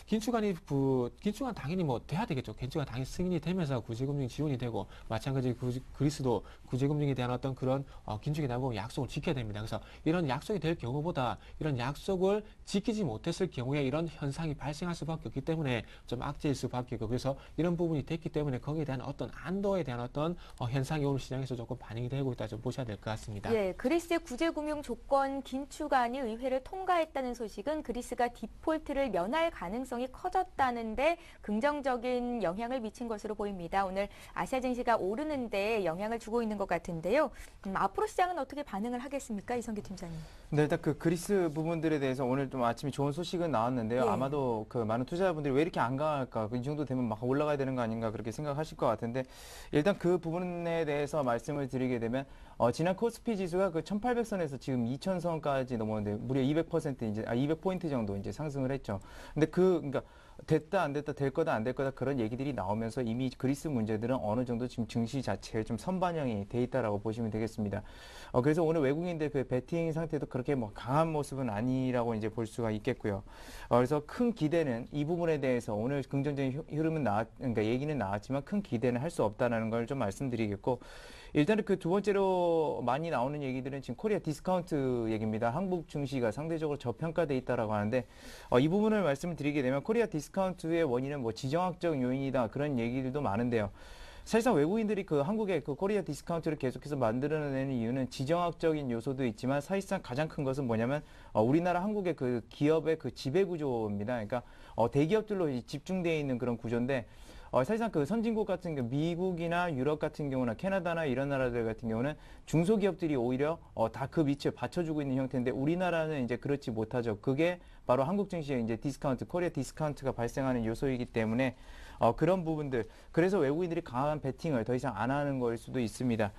긴축안 당연히 뭐 돼야 되겠죠. 긴축안 당연히 승인이 되면서 구제금융 지원이 되고 마찬가지로 그리스도 구제금융에 대한 어떤 그런 긴축에 대한 부분 약속을 지켜야 됩니다. 그래서 이런 약속이 될 경우보다 이런 약속을 지키지 못했을 경우에 이런 현상이 발생할 수밖에 없기 때문에 좀 악재일 수밖에 없고 그래서 이런 부분이 됐기 때문에 거기에 대한 어떤 안도에 대한 어떤 현상이 오늘 시장에서 조금 반영이 되고 있다 좀 보셔야 될 것 같습니다. 예, 그리스의 구제금융 조건 긴축안이 의회를 통과했다는 소식은 그리스가 디폴트를 면할 가능성이 커졌다는데 긍정적인 영향을 미친 것으로 보입니다. 오늘 아시아 증시가 오르는데 영향을 주고 있는 것 같은데요. 앞으로 시장은 어떻게 반응을 하겠습니까, 이성규 팀장님? 네, 일단 그 그리스 부분들에 대해서 오늘 좀 아침에 좋은 소식은 나왔는데요. 예. 아마도 그 많은 투자자분들이 왜 이렇게 안 강할까? 이 정도 되면 막 올라가야 되는 거 아닌가? 그렇게 생각하실 것 같은데 일단 그 부분에 대해서 말씀을 드리게 되면 지난 코스피 지수가 그 1800선에서 지금 2000선까지 넘었는데 무려 200% 이제 200포인트 정도 이제 상승을 했죠. 근데 그러니까 됐다 안 됐다 될 거다 안 될 거다 그런 얘기들이 나오면서 이미 그리스 문제들은 어느 정도 지금 증시 자체에 좀 선반영이 돼 있다라고 보시면 되겠습니다. 그래서 오늘 외국인들 그 베팅 상태도 그렇게 뭐 강한 모습은 아니라고 이제 볼 수가 있겠고요. 그래서 큰 기대는 이 부분에 대해서 오늘 긍정적인 흐름은 그러니까 얘기는 나왔지만 큰 기대는 할 수 없다라는 걸 좀 말씀드리겠고. 일단은 그 두 번째로 많이 나오는 얘기들은 지금 코리아 디스카운트 얘기입니다. 한국 증시가 상대적으로 저평가돼 있다라고 하는데 이 부분을 말씀을 드리게 되면 코리아 디스카운트의 원인은 뭐 지정학적 요인이다 그런 얘기들도 많은데요. 사실상 외국인들이 그 한국의 그 코리아 디스카운트를 계속해서 만들어내는 이유는 지정학적인 요소도 있지만 사실상 가장 큰 것은 뭐냐면 우리나라 한국의 그 기업의 그 지배 구조입니다. 그러니까 대기업들로 집중되어 있는 그런 구조인데 사실상 그 선진국 같은 경우 미국이나 유럽 같은 경우나 캐나다나 이런 나라들 같은 경우는 중소기업들이 오히려 다 그 위치에 받쳐주고 있는 형태인데 우리나라는 이제 그렇지 못하죠. 그게 바로 한국 증시의 이제 디스카운트, 코리아 디스카운트가 발생하는 요소이기 때문에 그런 부분들. 그래서 외국인들이 강한 베팅을 더 이상 안 하는 걸 수도 있습니다.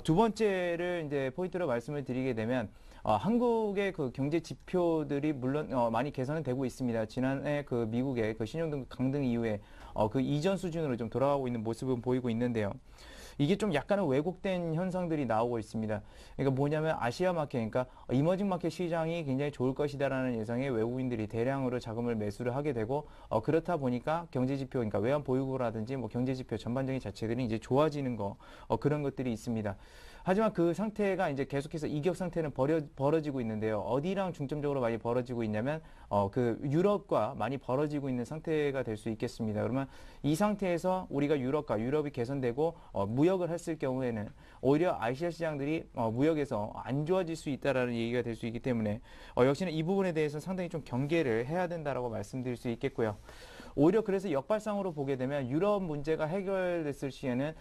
두 번째를 이제 포인트로 말씀을 드리게 되면 한국의 그 경제 지표들이 물론 많이 개선은 되고 있습니다. 지난해 그 미국의 그 신용등급 강등 이후에 그 이전 수준으로 좀 돌아가고 있는 모습은 보이고 있는데요. 이게 좀 약간은 왜곡된 현상들이 나오고 있습니다. 그러니까 뭐냐면 아시아 마켓, 그러니까 이머징 마켓 시장이 굉장히 좋을 것이다라는 예상에 외국인들이 대량으로 자금을 매수를 하게 되고 그렇다 보니까 경제 지표, 그러니까 외환 보유고라든지 뭐 경제 지표 전반적인 자체들이 이제 좋아지는 거 그런 것들이 있습니다. 하지만 그 상태가 이제 계속해서 이격 상태는 벌어지고 있는데요. 어디랑 중점적으로 많이 벌어지고 있냐면 그 유럽과 많이 벌어지고 있는 상태가 될 수 있겠습니다. 그러면 이 상태에서 우리가 유럽이 개선되고 무역을 했을 경우에는 오히려 아시아 시장들이 무역에서 안 좋아질 수 있다라는 얘기가 될 수 있기 때문에 역시나 이 부분에 대해서 상당히 좀 경계를 해야 된다라고 말씀드릴 수 있겠고요. 오히려 그래서 역발상으로 보게 되면 유럽 문제가 해결됐을 시에는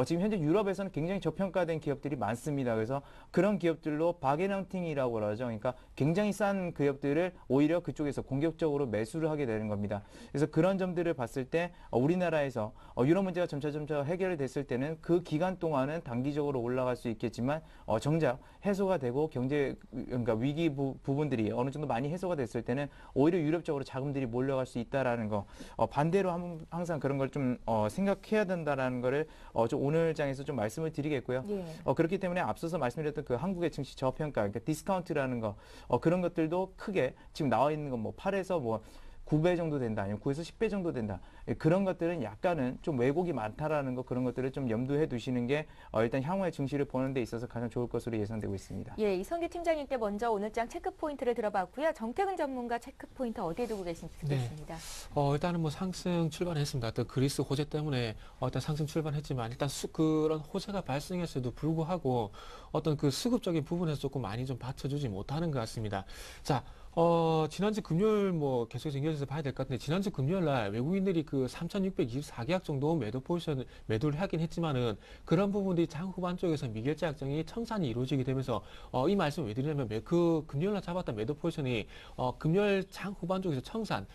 지금 현재 유럽에서는 굉장히 저평가된 기업들이 많습니다. 그래서 그런 기업들로 바게넌팅이라고 그러죠. 그러니까 굉장히 싼 기업들을 오히려 그쪽에서 공격적으로 매수를 하게 되는 겁니다. 그래서 그런 점들을 봤을 때 우리나라에서 유럽 문제가 점차 해결이 됐을 때는 그 기간 동안은 단기적으로 올라갈 수 있겠지만 정작 해소가 되고 그러니까 위기 부분들이 어느 정도 많이 해소가 됐을 때는 오히려 유럽 쪽으로 자금들이 몰려갈 수 있다라는 거. 반대로 항상 그런 걸 좀 생각해야 된다라는 거를 좀 오늘 장에서 좀 말씀을 드리겠고요. 예. 그렇기 때문에 앞서서 말씀드렸던 그 한국의 증시 저평가, 그러니까 디스카운트라는 거 그런 것들도 크게 지금 나와 있는 건 뭐 8에서 뭐 9배 정도 된다, 아니면 9에서 10배 정도 된다. 그런 것들은 약간은 좀 왜곡이 많다라는 거, 그런 것들을 좀 염두해 두시는 게 일단 향후의 증시를 보는 데 있어서 가장 좋을 것으로 예상되고 있습니다. 예, 이성규 팀장님께 먼저 오늘장 체크 포인트를 들어봤고요. 정태근 전문가 체크 포인트 어디에 두고 계신지 듣겠습니다. 일단은 뭐 상승 출발했습니다. 또 그리스 호재 때문에 일단 상승 출발했지만 일단 그런 호재가 발생했어도 불구하고 어떤 그 수급적인 부분에서 조금 많이 좀 받쳐주지 못하는 것 같습니다. 자, 지난주 금요일 뭐 계속해서 연결해서 봐야 될 것 같은데, 지난주 금요일 날 외국인들이 그 3,624계약 정도 매도 포지션 매도를 하긴 했지만은 그런 부분들이 장 후반 쪽에서 미결제 약정이 청산이 이루어지게 되면서 이 말씀을 왜 드리냐면 그 금요일 날 잡았던 매도 포지션이 금요일 장 후반 쪽에서 청산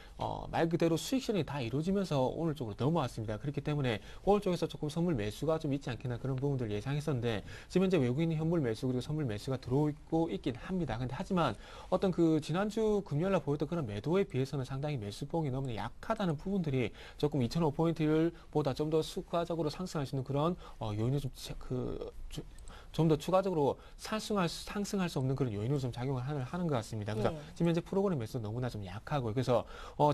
말 그대로 수익 실현이 다 이루어지면서 오늘 쪽으로 넘어왔습니다. 그렇기 때문에 오늘 쪽에서 조금 선물 매수가 좀 있지 않겠나 그런 부분들을 예상했었는데, 지금 현재 외국인 현물 매수 그리고 선물 매수가 들어오고 있긴 합니다. 근데 하지만 어떤 그 지난주 금요일 날 보였던 그런 매도에 비해서는 상당히 매수폭이 너무 약하다는 부분들이 조금 2,500포인트를 보다 좀 더 추가적으로 상승할 수 있는 그런 요인을 좀 더 추가적으로 상승할 수 없는 그런 요인으로 좀 작용을 하는 것 같습니다. 그래서 지금 현재 프로그램 매수도 너무나 좀 약하고, 그래서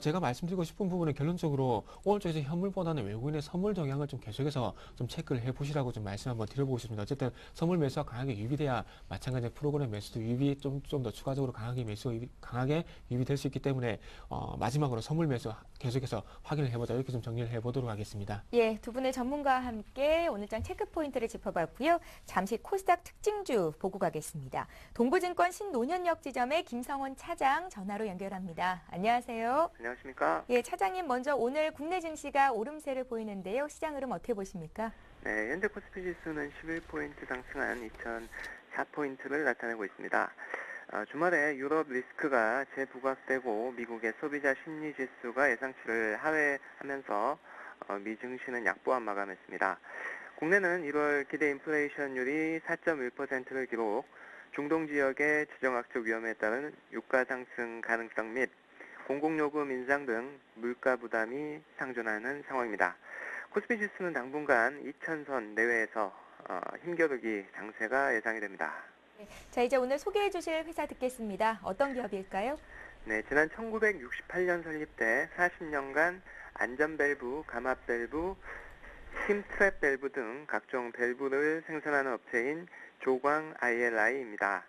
제가 말씀드리고 싶은 부분은 결론적으로 오늘 쪽에서 현물보다는 외국인의 선물 동향을 좀 계속해서 좀 체크를 해보시라고 좀 말씀 한번 드려보고 싶습니다. 어쨌든 선물 매수가 강하게 유입돼야 마찬가지로 프로그램 매수도 유입이 좀 더 추가적으로 강하게 유입될 수 있기 때문에 마지막으로 선물 매수 계속해서 확인을 해보자, 이렇게 좀 정리를 해보도록 하겠습니다. 예, 두 분의 전문가와 함께 오늘장 체크 포인트를 짚어봤고요. 잠시 코스닥 특징주 보고 가겠습니다. 동부증권 신논현역 지점의 김성원 차장 전화로 연결합니다. 안녕하세요. 안녕하십니까? 예, 차장님 먼저 오늘 국내 증시가 오름세를 보이는데요. 시장 흐름 어떻게 보십니까? 네, 현재 코스피 지수는 11포인트 상승한 2,004포인트를 나타내고 있습니다. 주말에 유럽 리스크가 재부각되고 미국의 소비자 심리 지수가 예상치를 하회하면서 미 증시는 약보합 마감했습니다. 국내는 1월 기대 인플레이션율이 4.1%를 기록, 중동 지역의 지정학적 위험에 따른 유가 상승 가능성 및 공공요금 인상 등 물가 부담이 상존하는 상황입니다. 코스피 지수는 당분간 2,000선 내외에서 힘겨루기 장세가 예상이 됩니다. 자, 이제 오늘 소개해 주실 회사 듣겠습니다. 어떤 기업일까요? 네, 지난 1968년 설립돼 40년간 안전밸브, 감압밸브, 힘트랩 밸브 등 각종 밸브를 생산하는 업체인 조광 ILI입니다.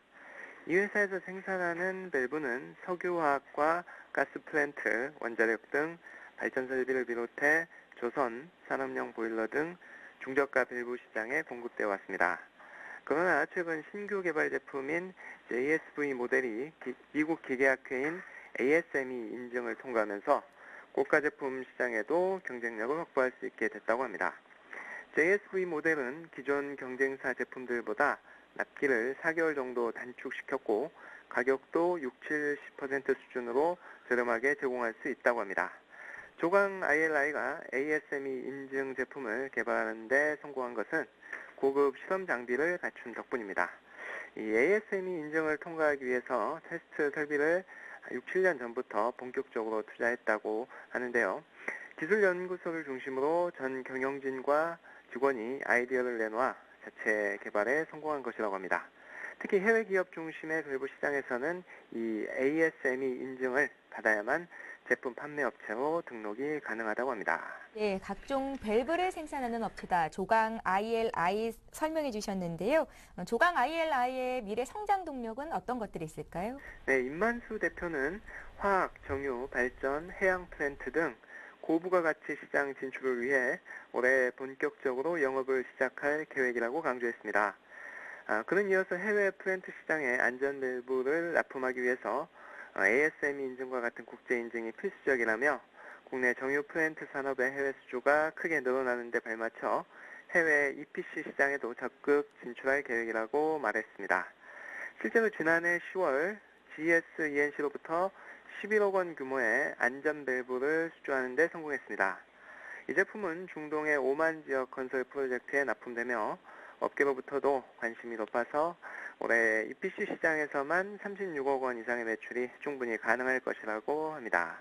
이 회사에서 생산하는 밸브는 석유화학과 가스플랜트, 원자력 등 발전 설비를 비롯해 조선, 산업용 보일러 등 중저가 밸브 시장에 공급되어 왔습니다. 그러나 최근 신규 개발 제품인 JSV 모델이 미국 기계학회인 ASME 인증을 통과하면서 고가 제품 시장에도 경쟁력을 확보할 수 있게 됐다고 합니다. JSV 모델은 기존 경쟁사 제품들보다 납기를 4개월 정도 단축시켰고 가격도 60-70% 수준으로 저렴하게 제공할 수 있다고 합니다. 조광 ILI가 ASME 인증 제품을 개발하는 데 성공한 것은 고급 실험 장비를 갖춘 덕분입니다. 이 ASME 인증을 통과하기 위해서 테스트 설비를 6, 7년 전부터 본격적으로 투자했다고 하는데요. 기술연구소를 중심으로 전 경영진과 직원이 아이디어를 내놓아 자체 개발에 성공한 것이라고 합니다. 특히 해외 기업 중심의 밸브 시장에서는 이 ASME 인증을 받아야만 제품 판매 업체로 등록이 가능하다고 합니다. 네, 각종 밸브를 생산하는 업체다. 조강 ILI 설명해 주셨는데요. 조강 ILI의 미래 성장 동력은 어떤 것들이 있을까요? 네, 임만수 대표는 화학, 정유, 발전, 해양 플랜트 등 고부가가치 시장 진출을 위해 올해 본격적으로 영업을 시작할 계획이라고 강조했습니다. 그는 이어서 해외 플랜트 시장에 안전 밸브를 납품하기 위해서 ASME 인증과 같은 국제 인증이 필수적이라며 국내 정유 플랜트 산업의 해외 수주가 크게 늘어나는 데 발맞춰 해외 EPC 시장에도 적극 진출할 계획이라고 말했습니다. 실제로 지난해 10월 GS-ENC로부터 11억 원 규모의 안전 밸브를 수주하는 데 성공했습니다. 이 제품은 중동의 오만 지역 건설 프로젝트에 납품되며 업계로부터도 관심이 높아서 올해 EPC 시장에서만 36억 원 이상의 매출이 충분히 가능할 것이라고 합니다.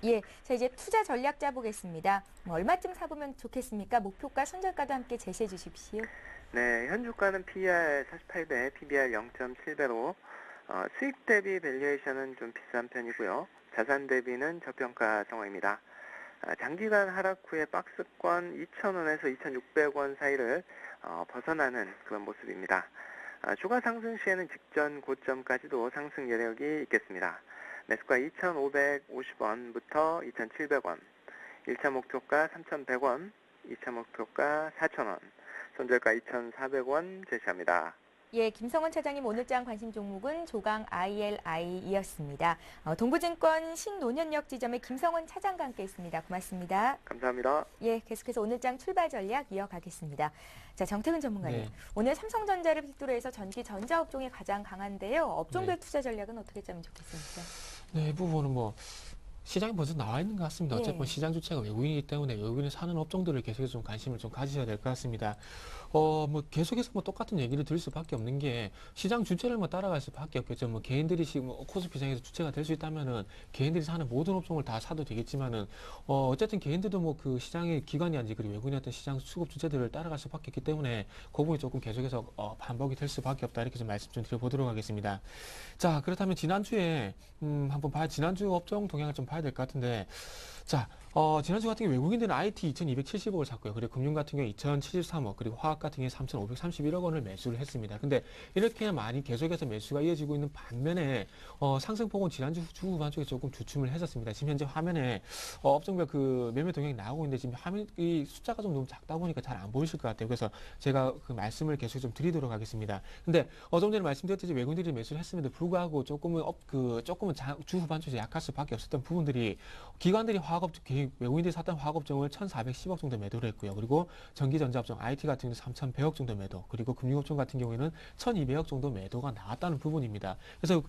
예, 자 이제 투자 전략 짜보겠습니다. 얼마쯤 사보면 좋겠습니까? 목표가, 손절가도 함께 제시해 주십시오. 네, 현 주가는 PER 48배, PBR 0.7배로 수익 대비 밸류에이션은 좀 비싼 편이고요. 자산 대비는 저평가 상황입니다. 장기간 하락 후에 박스권 2,000원에서 2,600원 사이를 벗어나는 그런 모습입니다. 추가 상승 시에는 직전 고점까지도 상승 여력이 있겠습니다. 매수가 2,550원부터 2,700원, 1차 목표가 3,100원, 2차 목표가 4,000원, 손절가 2,400원 제시합니다. 예, 김성원 차장님 오늘장 관심 종목은 조강 ILI이었습니다. 동부증권 신논현역 지점의 김성원 차장과 함께했습니다. 고맙습니다. 감사합니다. 예, 계속해서 오늘장 출발 전략 이어가겠습니다. 자, 정태근 전문가님. 네. 오늘 삼성전자를 필두로 해서 전기 전자 업종이 가장 강한데요. 업종별 투자 전략은 어떻게 짜면 좋겠습니까? 네, 이 부분은 시장이 벌써 나와 있는 것 같습니다. 예. 어쨌든 시장 주체가 외국인이기 때문에 외국인이 사는 업종들을 계속해서 좀 관심을 좀 가지셔야 될 것 같습니다. 계속해서 똑같은 얘기를 들을 수밖에 없는 게 시장 주체를 따라갈 수밖에 없겠죠. 개인들이 코스피 시장에서 주체가 될 수 있다면은 개인들이 사는 모든 업종을 다 사도 되겠지만은 어쨌든 개인들도 그 시장의 기관이 아니지 그리고 외국인의 어떤 시장 수급 주체들을 따라갈 수밖에 없기 때문에 그 부분이 조금 계속해서 반복이 될 수밖에 없다 이렇게 좀 말씀 좀 드려보도록 하겠습니다. 자, 그렇다면 지난주에 한번 지난주 업종 동향을 좀 봐야 될 것 같은데, 자, 지난주 같은 경우 외국인들은 IT 2,270억을 샀고요. 그리고 금융 같은 경우 2,073억, 그리고 화학 같은 경우 3,531억 원을 매수를 했습니다. 근데 이렇게 많이 계속해서 매수가 이어지고 있는 반면에 상승폭은 지난주 후반 쪽에 조금 주춤을 했었습니다. 지금 현재 화면에 업종별 그 매매 동향이 나오고 있는데 지금 화면 이 숫자가 좀 너무 작다 보니까 잘 안 보이실 것 같아요. 그래서 제가 그 말씀을 계속 좀 드리도록 하겠습니다. 근데 좀 전에 말씀드렸듯이 외국인들이 매수를 했음에도 불구하고 조금은 주 후반 쪽에 약할 수밖에 없었던 부분들이 기관들이 외국인들이 샀던 화학업종을 1,410억 정도 매도를 했고요. 그리고 전기전자업종 IT 같은 경우는 3,100억 정도 매도, 그리고 금융업종 같은 경우에는 1,200억 정도 매도가 나왔다는 부분입니다. 그래서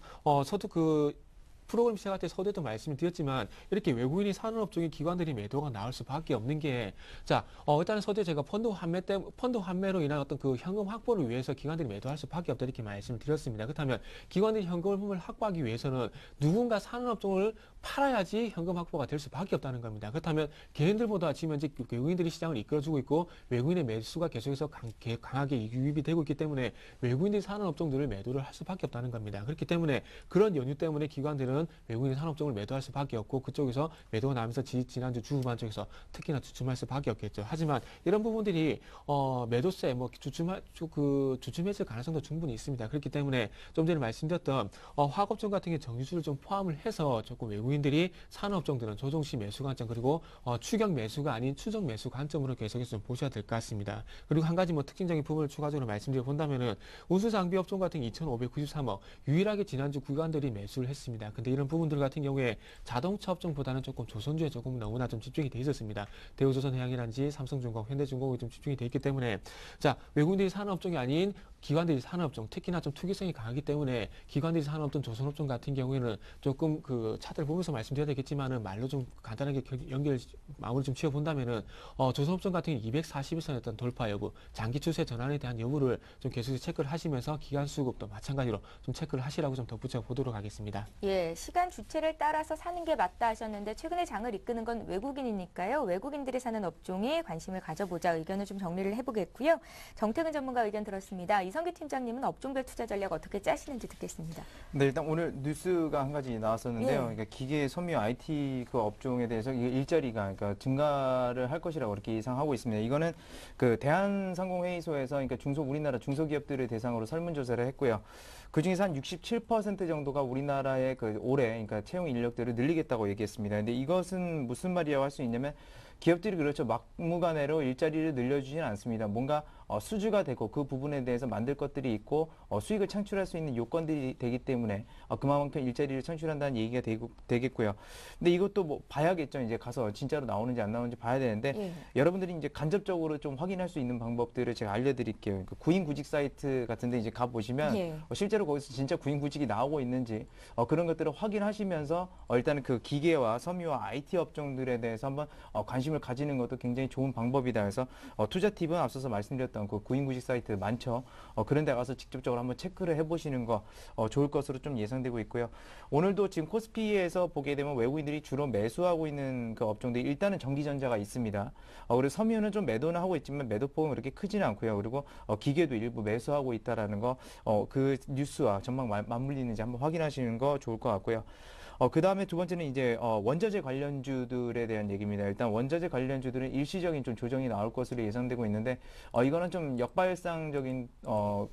저도 프로그램 시작할 때 서두에도 말씀을 드렸지만 이렇게 외국인이 사는 업종의 기관들이 매도가 나올 수밖에 없는 게, 자, 일단은 서두에 제가 펀드 환매로 인한 어떤 그 현금 확보를 위해서 기관들이 매도할 수밖에 없다 이렇게 말씀을 드렸습니다. 그렇다면 기관들이 현금을 확보하기 위해서는 누군가 사는 업종을 팔아야지 현금 확보가 될 수밖에 없다는 겁니다. 그렇다면 개인들보다 지금 현재 외국인들이 시장을 이끌어주고 있고 외국인의 매수가 계속해서 강하게 유입이 되고 있기 때문에 외국인들이 사는 업종들을 매도를 할 수밖에 없다는 겁니다. 그렇기 때문에 그런 연유 때문에 기관들은 외국인의 산업종을 매도할 수밖에 없고 그쪽에서 매도가 나면서 지난주 주 후반 쪽에서 특히나 주춤할 수밖에 없겠죠. 하지만 이런 부분들이 매도세 주춤했을 가능성도 충분히 있습니다. 그렇기 때문에 좀 전에 말씀드렸던 화학업종 같은 게 정유주를 좀 포함을 해서 조금 외국인들이 사는 업종들은 조정시 매수 관점 그리고 추격 매수가 아닌 추적 매수 관점으로 계속해서 좀 보셔야 될 것 같습니다. 그리고 한 가지 특징적인 부분을 추가적으로 말씀드려 본다면은 운수장비 업종 같은 게 2,593억 유일하게 지난주 기관들이 매수를 했습니다. 근데 근데 이런 부분들 같은 경우에 자동차 업종보다는 조금 조선주에 조금 너무나 좀 집중이 돼 있었습니다. 대우조선해양이라든지 삼성중공, 현대중공이 좀 집중이 돼 있기 때문에 자, 외국인들이 사는 업종이 아닌 기관들이 사는 업종, 특히나 좀 투기성이 강하기 때문에 기관들이 사는 업종, 조선업종 같은 경우에는 조금 그 차트를 보면서 말씀드려야 되겠지만은 말로 좀 간단하게 마무리 좀 지어본다면은 조선업종 같은 경우 240일선의 어떤 돌파 여부, 장기 추세 전환에 대한 여부를 좀 계속 체크를 하시면서 기관 수급도 마찬가지로 좀 체크를 하시라고 좀 덧붙여 보도록 하겠습니다. 예, 시간 주체를 따라서 사는 게 맞다 하셨는데 최근에 장을 이끄는 건 외국인이니까요. 외국인들이 사는 업종에 관심을 가져보자 의견을 좀 정리를 해보겠고요. 정태근 전문가 의견 들었습니다. 이성규 팀장님은 업종별 투자 전략 어떻게 짜시는지 듣겠습니다. 네, 일단 오늘 뉴스가 한 가지 나왔었는데요. 예. 그러니까 기계, 섬유, IT 그 업종에 대해서 이게 일자리가 그러니까 증가를 할 것이라고 이렇게 예상하고 있습니다. 이거는 그 대한상공회의소에서 그러니까 우리나라 중소기업들을 대상으로 설문조사를 했고요. 그 중에서 한 67% 정도가 우리나라의 그 올해 그러니까 채용 인력들을 늘리겠다고 얘기했습니다. 근데 이것은 무슨 말이라고 할 수 있냐면 기업들이 그렇죠. 막무가내로 일자리를 늘려주지는 않습니다. 뭔가 수주가 되고 그 부분에 대해서 만들 것들이 있고 수익을 창출할 수 있는 요건들이 되기 때문에 그만큼 일자리를 창출한다는 얘기가 되겠고요. 근데 이것도 뭐 봐야겠죠. 이제 가서 진짜로 나오는지 안 나오는지 봐야 되는데 예. 여러분들이 이제 간접적으로 좀 확인할 수 있는 방법들을 제가 알려드릴게요. 그러니까 구인구직 사이트 같은데 이제 가 보시면 예. 실제로 거기서 진짜 구인구직이 나오고 있는지 그런 것들을 확인하시면서 일단은 그 기계와 섬유와 IT 업종들에 대해서 한번 관심을 가지는 것도 굉장히 좋은 방법이다. 그래서 투자 팁은 앞서서 말씀드렸던 그 구인구직 사이트 많죠. 그런 데 가서 직접적으로 한번 체크를 해보시는 거 좋을 것으로 좀 예상되고 있고요. 오늘도 지금 코스피에서 보게 되면 외국인들이 주로 매수하고 있는 그 업종들이 일단은 전기전자가 있습니다. 그리고 섬유는 좀 매도는 하고 있지만 매도폭은 그렇게 크지는 않고요. 그리고 기계도 일부 매수하고 있다라는 거 그 뉴스와 전망 맞물리는지 한번 확인하시는 거 좋을 것 같고요. 그 다음에 두 번째는 이제 원자재 관련주들에 대한 얘기입니다. 일단 원자재 관련주들은 일시적인 좀 조정이 나올 것으로 예상되고 있는데 이거는 좀 역발상적인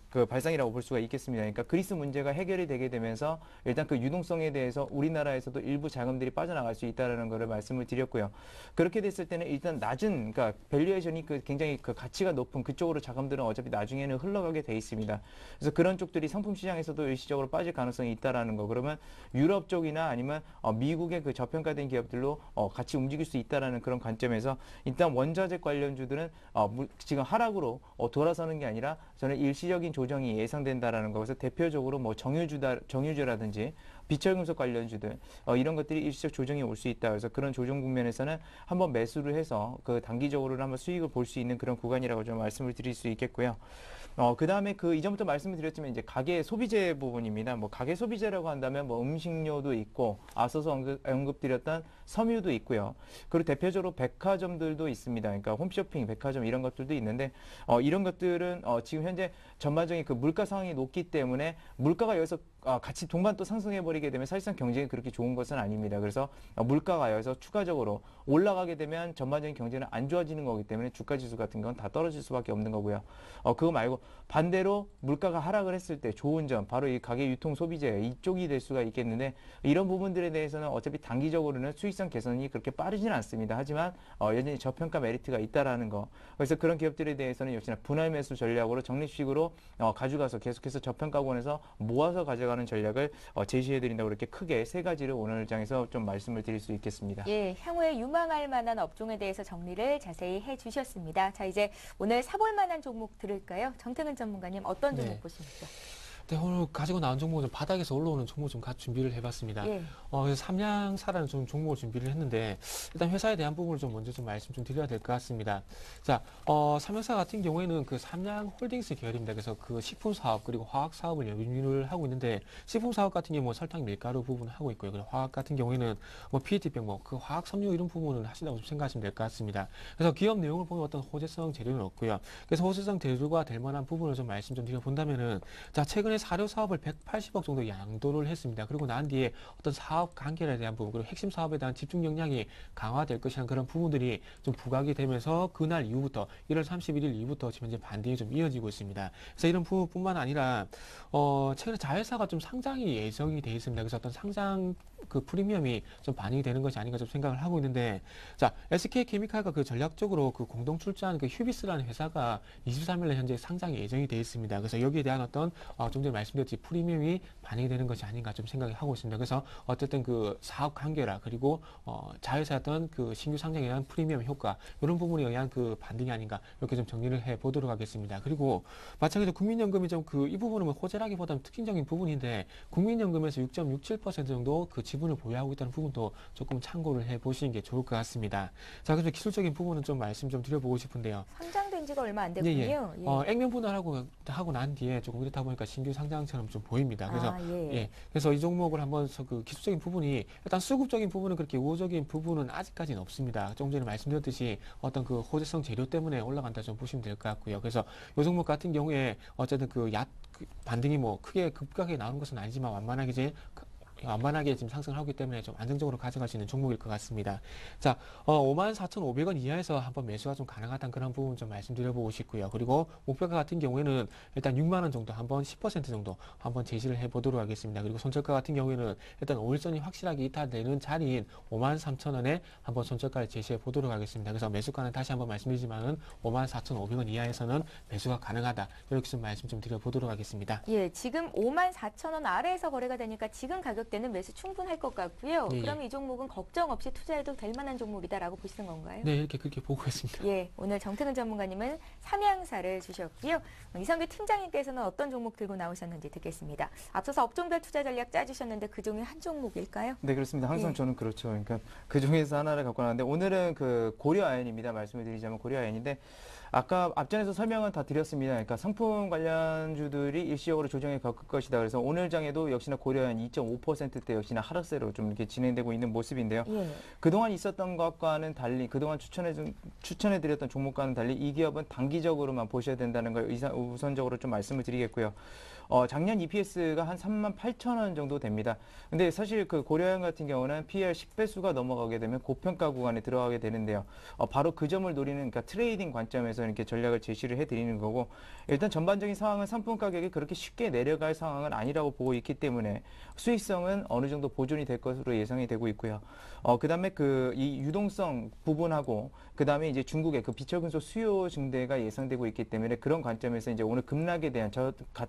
그 발상이라고 볼 수가 있겠습니다. 그러니까 그리스 문제가 해결이 되게 되면서 일단 그 유동성에 대해서 우리나라에서도 일부 자금들이 빠져나갈 수 있다라는 것을 말씀을 드렸고요. 그렇게 됐을 때는 일단 낮은 그러니까 밸류에이션이 굉장히 그 가치가 높은 그쪽으로 자금들은 어차피 나중에는 흘러가게 돼 있습니다. 그래서 그런 쪽들이 상품 시장에서도 일시적으로 빠질 가능성이 있다라는 거. 그러면 유럽 쪽이나 아니면 미국의 그 저평가된 기업들로 같이 움직일 수 있다라는 그런 관점에서 일단 원자재 관련주들은 지금 하락으로 돌아서는 게 아니라 저는 일시적인 조정이 예상된다라는 것에서 대표적으로 뭐 정유주라든지 비철금속 관련주들 이런 것들이 일시적 조정이 올 수 있다. 그래서 그런 조정 국면에서는 한번 매수를 해서 그 단기적으로는 한번 수익을 볼 수 있는 그런 구간이라고 좀 말씀을 드릴 수 있겠고요. 그 다음에 그 이전부터 말씀을 드렸지만 이제 가계 소비재 부분입니다. 뭐 가계 소비재라고 한다면 뭐 음식료도 있고 앞서서 언급드렸던 섬유도 있고요. 그리고 대표적으로 백화점들도 있습니다. 그러니까 홈쇼핑, 백화점 이런 것들도 있는데 이런 것들은 지금 현재 전반적인 그 물가 상황이 높기 때문에 물가가 여기서 같이 동반 또 상승해버리게 되면 사실상 경쟁이 그렇게 좋은 것은 아닙니다. 그래서 물가가 여기서 추가적으로 올라가게 되면 전반적인 경제는 안 좋아지는 거기 때문에 주가 지수 같은 건 다 떨어질 수밖에 없는 거고요. 그거 말고 반대로 물가가 하락을 했을 때 좋은 점, 바로 이 가계 유통 소비재 이쪽이 될 수가 있겠는데 이런 부분들에 대해서는 어차피 단기적으로는 수익성 개선이 그렇게 빠르지는 않습니다. 하지만 여전히 저평가 메리트가 있다라는 거. 그래서 그런 기업들에 대해서는 역시나 분할 매수 전략으로 적립식으로 가져가서 계속해서 저평가권에서 모아서 가져가는 전략을 제시해드린다고 이렇게 크게 세 가지를 오늘 장에서 좀 말씀을 드릴 수 있겠습니다. 예, 향후에 유망할 만한 업종에 대해서 정리를 자세히 해주셨습니다. 자, 이제 오늘 사볼 만한 종목 들을까요? 정태근 전문가님 어떤 종목 네. 보십니까? 네, 오늘 가지고 나온 종목은 좀 바닥에서 올라오는 종목 좀 같이 준비를 해봤습니다. 예. 그래서 삼양사라는 좀 종목을 준비를 했는데 일단 회사에 대한 부분을 좀 먼저 좀 말씀 좀 드려야 될 것 같습니다. 자, 삼양사 같은 경우에는 그 삼양홀딩스 계열입니다. 그래서 그 식품 사업 그리고 화학 사업을 영위를 하고 있는데 식품 사업 같은 경우 뭐 설탕, 밀가루 부분을 하고 있고요. 그리고 화학 같은 경우에는 뭐 PET병, 뭐 그 화학 섬유 이런 부분을 하신다고 좀 생각하시면 될 것 같습니다. 그래서 기업 내용을 보면 어떤 호재성 재료는 없고요. 그래서 호재성 재료가 될 만한 부분을 좀 말씀 좀 드려본다면은 자, 최근에 사료 사업을 180억 정도 양도를 했습니다. 그리고 난 뒤에 어떤 사업 관계에 대한 부분 그리고 핵심 사업에 대한 집중 역량이 강화될 것이라는 그런 부분들이 좀 부각이 되면서 그날 이후부터 1월 31일 이후부터 지금 현재 반등이 좀 이어지고 있습니다. 그래서 이런 부분뿐만 아니라 최근에 자회사가 좀 상장이 예정이 돼 있습니다. 그래서 어떤 상장 그 프리미엄이 좀 반영이 되는 것이 아닌가 좀 생각을 하고 있는데, 자, SK케미칼과 그 전략적으로 그 공동 출자한 그 휴비스라는 회사가 23일에 현재 상장 예정이 되어 있습니다. 그래서 여기에 대한 어떤 좀 전에 말씀드렸듯이 프리미엄이 반영이 되는 것이 아닌가 좀 생각을 하고 있습니다. 그래서 어쨌든 그 사업 관계라 그리고 자회사였던 그 신규 상장에 대한 프리미엄 효과 이런 부분에 의한 그 반등이 아닌가 이렇게 좀 정리를 해 보도록 하겠습니다. 그리고 마찬가지로 국민연금이 좀 그 이 부분은 뭐 호재라기보다는 특징적인 부분인데, 국민연금에서 6.67% 정도 그 지분을 보유하고 있다는 부분도 조금 참고를 해 보시는 게 좋을 것 같습니다. 자, 그래서 기술적인 부분은 좀 말씀 좀 드려보고 싶은데요. 상장된 지가 얼마 안 됐군요. 예. 액면 분할하고 난 뒤에 조금 이렇다 보니까 신규 상장처럼 좀 보입니다. 그래서 예. 그래서 이 종목을 한번 그 기술적인 부분이 일단 수급적인 부분은 그렇게 우호적인 부분은 아직까지는 없습니다. 조금 전에 말씀드렸듯이 어떤 그 호재성 재료 때문에 올라간다 좀 보시면 될 것 같고요. 그래서 이 종목 같은 경우에 어쨌든 그 반등이 뭐 크게 급격하게 나오는 것은 아니지만 완만하게 지금 상승을 하기 때문에 좀 안정적으로 가져갈 수 있는 종목일 것 같습니다. 자, 54,500원 이하에서 한번 매수가 좀 가능하다는 그런 부분 좀 말씀드려보고 싶고요. 그리고 목표가 같은 경우에는 일단 6만 원 정도 한번 10% 정도 한번 제시를 해보도록 하겠습니다. 그리고 손절가 같은 경우에는 일단 5일선이 확실하게 이탈되는 자리인 53,000원에 한번 손절가를 제시해 보도록 하겠습니다. 그래서 매수가는 다시 한번 말씀드리지만은 54,500원 이하에서는 매수가 가능하다. 이렇게 좀 말씀 좀 드려보도록 하겠습니다. 예, 지금 54,000원 아래에서 거래가 되니까 지금 가격대는 매수 충분할 것 같고요. 예, 그럼 이 종목은 걱정 없이 투자해도 될 만한 종목이다라고 보시는 건가요? 네, 그렇게 보고 있습니다. 예, 오늘 정태근 전문가님은 삼양사를 주셨고요. 이성규 팀장님께서는 어떤 종목 들고 나오셨는지 듣겠습니다. 앞서서 업종별 투자 전략 짜주셨는데 그 중에 한 종목일까요? 네, 그렇습니다. 항상 예. 저는 그렇죠. 그러니까 그 중에서 하나를 갖고 나왔는데, 오늘은 그 고려아연입니다. 말씀을 드리자면 고려아연인데, 아까 앞전에서 설명은 다 드렸습니다. 그러니까 상품 관련주들이 일시적으로 조정에 겪을 것이다. 그래서 오늘 장에도 역시나 고려아연 2.5%대 역시나 하락세로 좀 이렇게 진행되고 있는 모습인데요. 예. 그동안 있었던 것과는 달리, 그동안 추천해드렸던 종목과는 달리 이 기업은 단기적으로만 보셔야 된다는 걸 우선적으로 좀 말씀을 드리겠고요. 작년 EPS가 한 38,000원 정도 됩니다. 근데 사실 그 고려아연 같은 경우는 PER 10배수가 넘어가게 되면 고평가 구간에 들어가게 되는데요. 바로 그 점을 노리는, 그러니까 트레이딩 관점에서 이렇게 전략을 제시를 해드리는 거고, 일단 전반적인 상황은 상품 가격이 그렇게 쉽게 내려갈 상황은 아니라고 보고 있기 때문에 수익성은 어느 정도 보존이 될 것으로 예상이 되고 있고요. 그 다음에 이 유동성 부분하고, 그 다음에 이제 중국의 그 비철금속 수요 증대가 예상되고 있기 때문에 그런 관점에서 이제 오늘 급락에 대한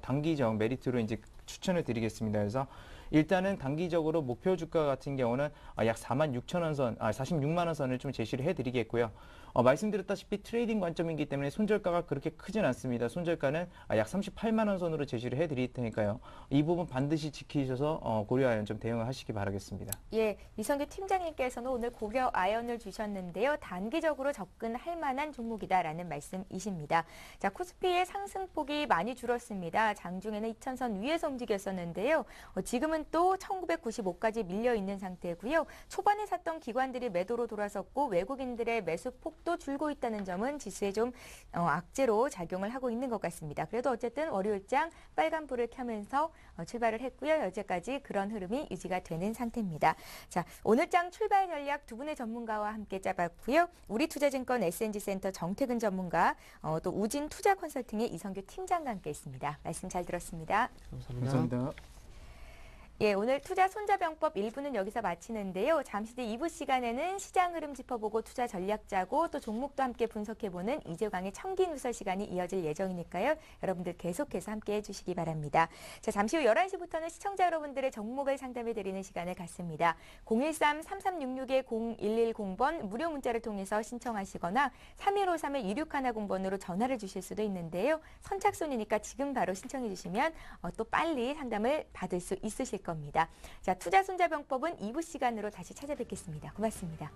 단기적 메리트로 이제 추천을 드리겠습니다. 그래서 일단은 단기적으로 목표 주가 같은 경우는 약 46,000원 선, 46만 원 선을 좀 제시를 해드리겠고요. 말씀드렸다시피 트레이딩 관점이기 때문에 손절가가 그렇게 크진 않습니다. 손절가는 약 38만 원 선으로 제시를 해드릴 테니까요. 이 부분 반드시 지키셔서 고려아연 좀 대응을 하시기 바라겠습니다. 예, 이성규 팀장님께서는 오늘 고려아연을 주셨는데요. 단기적으로 접근할 만한 종목이다라는 말씀이십니다. 자, 코스피의 상승폭이 많이 줄었습니다. 장중에는 2,000선 위에서 움직였었는데요. 지금은 또 1995까지 밀려 있는 상태고요. 초반에 샀던 기관들이 매도로 돌아섰고 외국인들의 매수폭도 줄고 있다는 점은 지수에 좀 악재로 작용을 하고 있는 것 같습니다. 그래도 어쨌든 월요일장 빨간불을 켜면서 출발을 했고요. 여기까지 그런 흐름이 유지가 되는 상태입니다. 자, 오늘장 출발 전략 두 분의 전문가와 함께 짜봤고요. 우리투자증권 SNG센터 정태근 전문가, 또 우진 투자 컨설팅의 이성규 팀장과 함께 있습니다. 말씀 잘 들었습니다. 감사합니다. 예, 오늘 투자 손자병법 1부는 여기서 마치는데요. 잠시 뒤 2부 시간에는 시장 흐름 짚어보고 투자 전략 짜고 또 종목도 함께 분석해보는 이재광의 청기 누설 시간이 이어질 예정이니까요. 여러분들 계속해서 함께 해주시기 바랍니다. 자, 잠시 후 11시부터는 시청자 여러분들의 종목을 상담해드리는 시간을 갖습니다. 013-3366-0110번 무료 문자를 통해서 신청하시거나 3153-2610번으로 전화를 주실 수도 있는데요. 선착순이니까 지금 바로 신청해 주시면 또 빨리 상담을 받을 수 있으실 겁니다. 자, 투자 손자병법은 2부 시간으로 다시 찾아뵙겠습니다. 고맙습니다.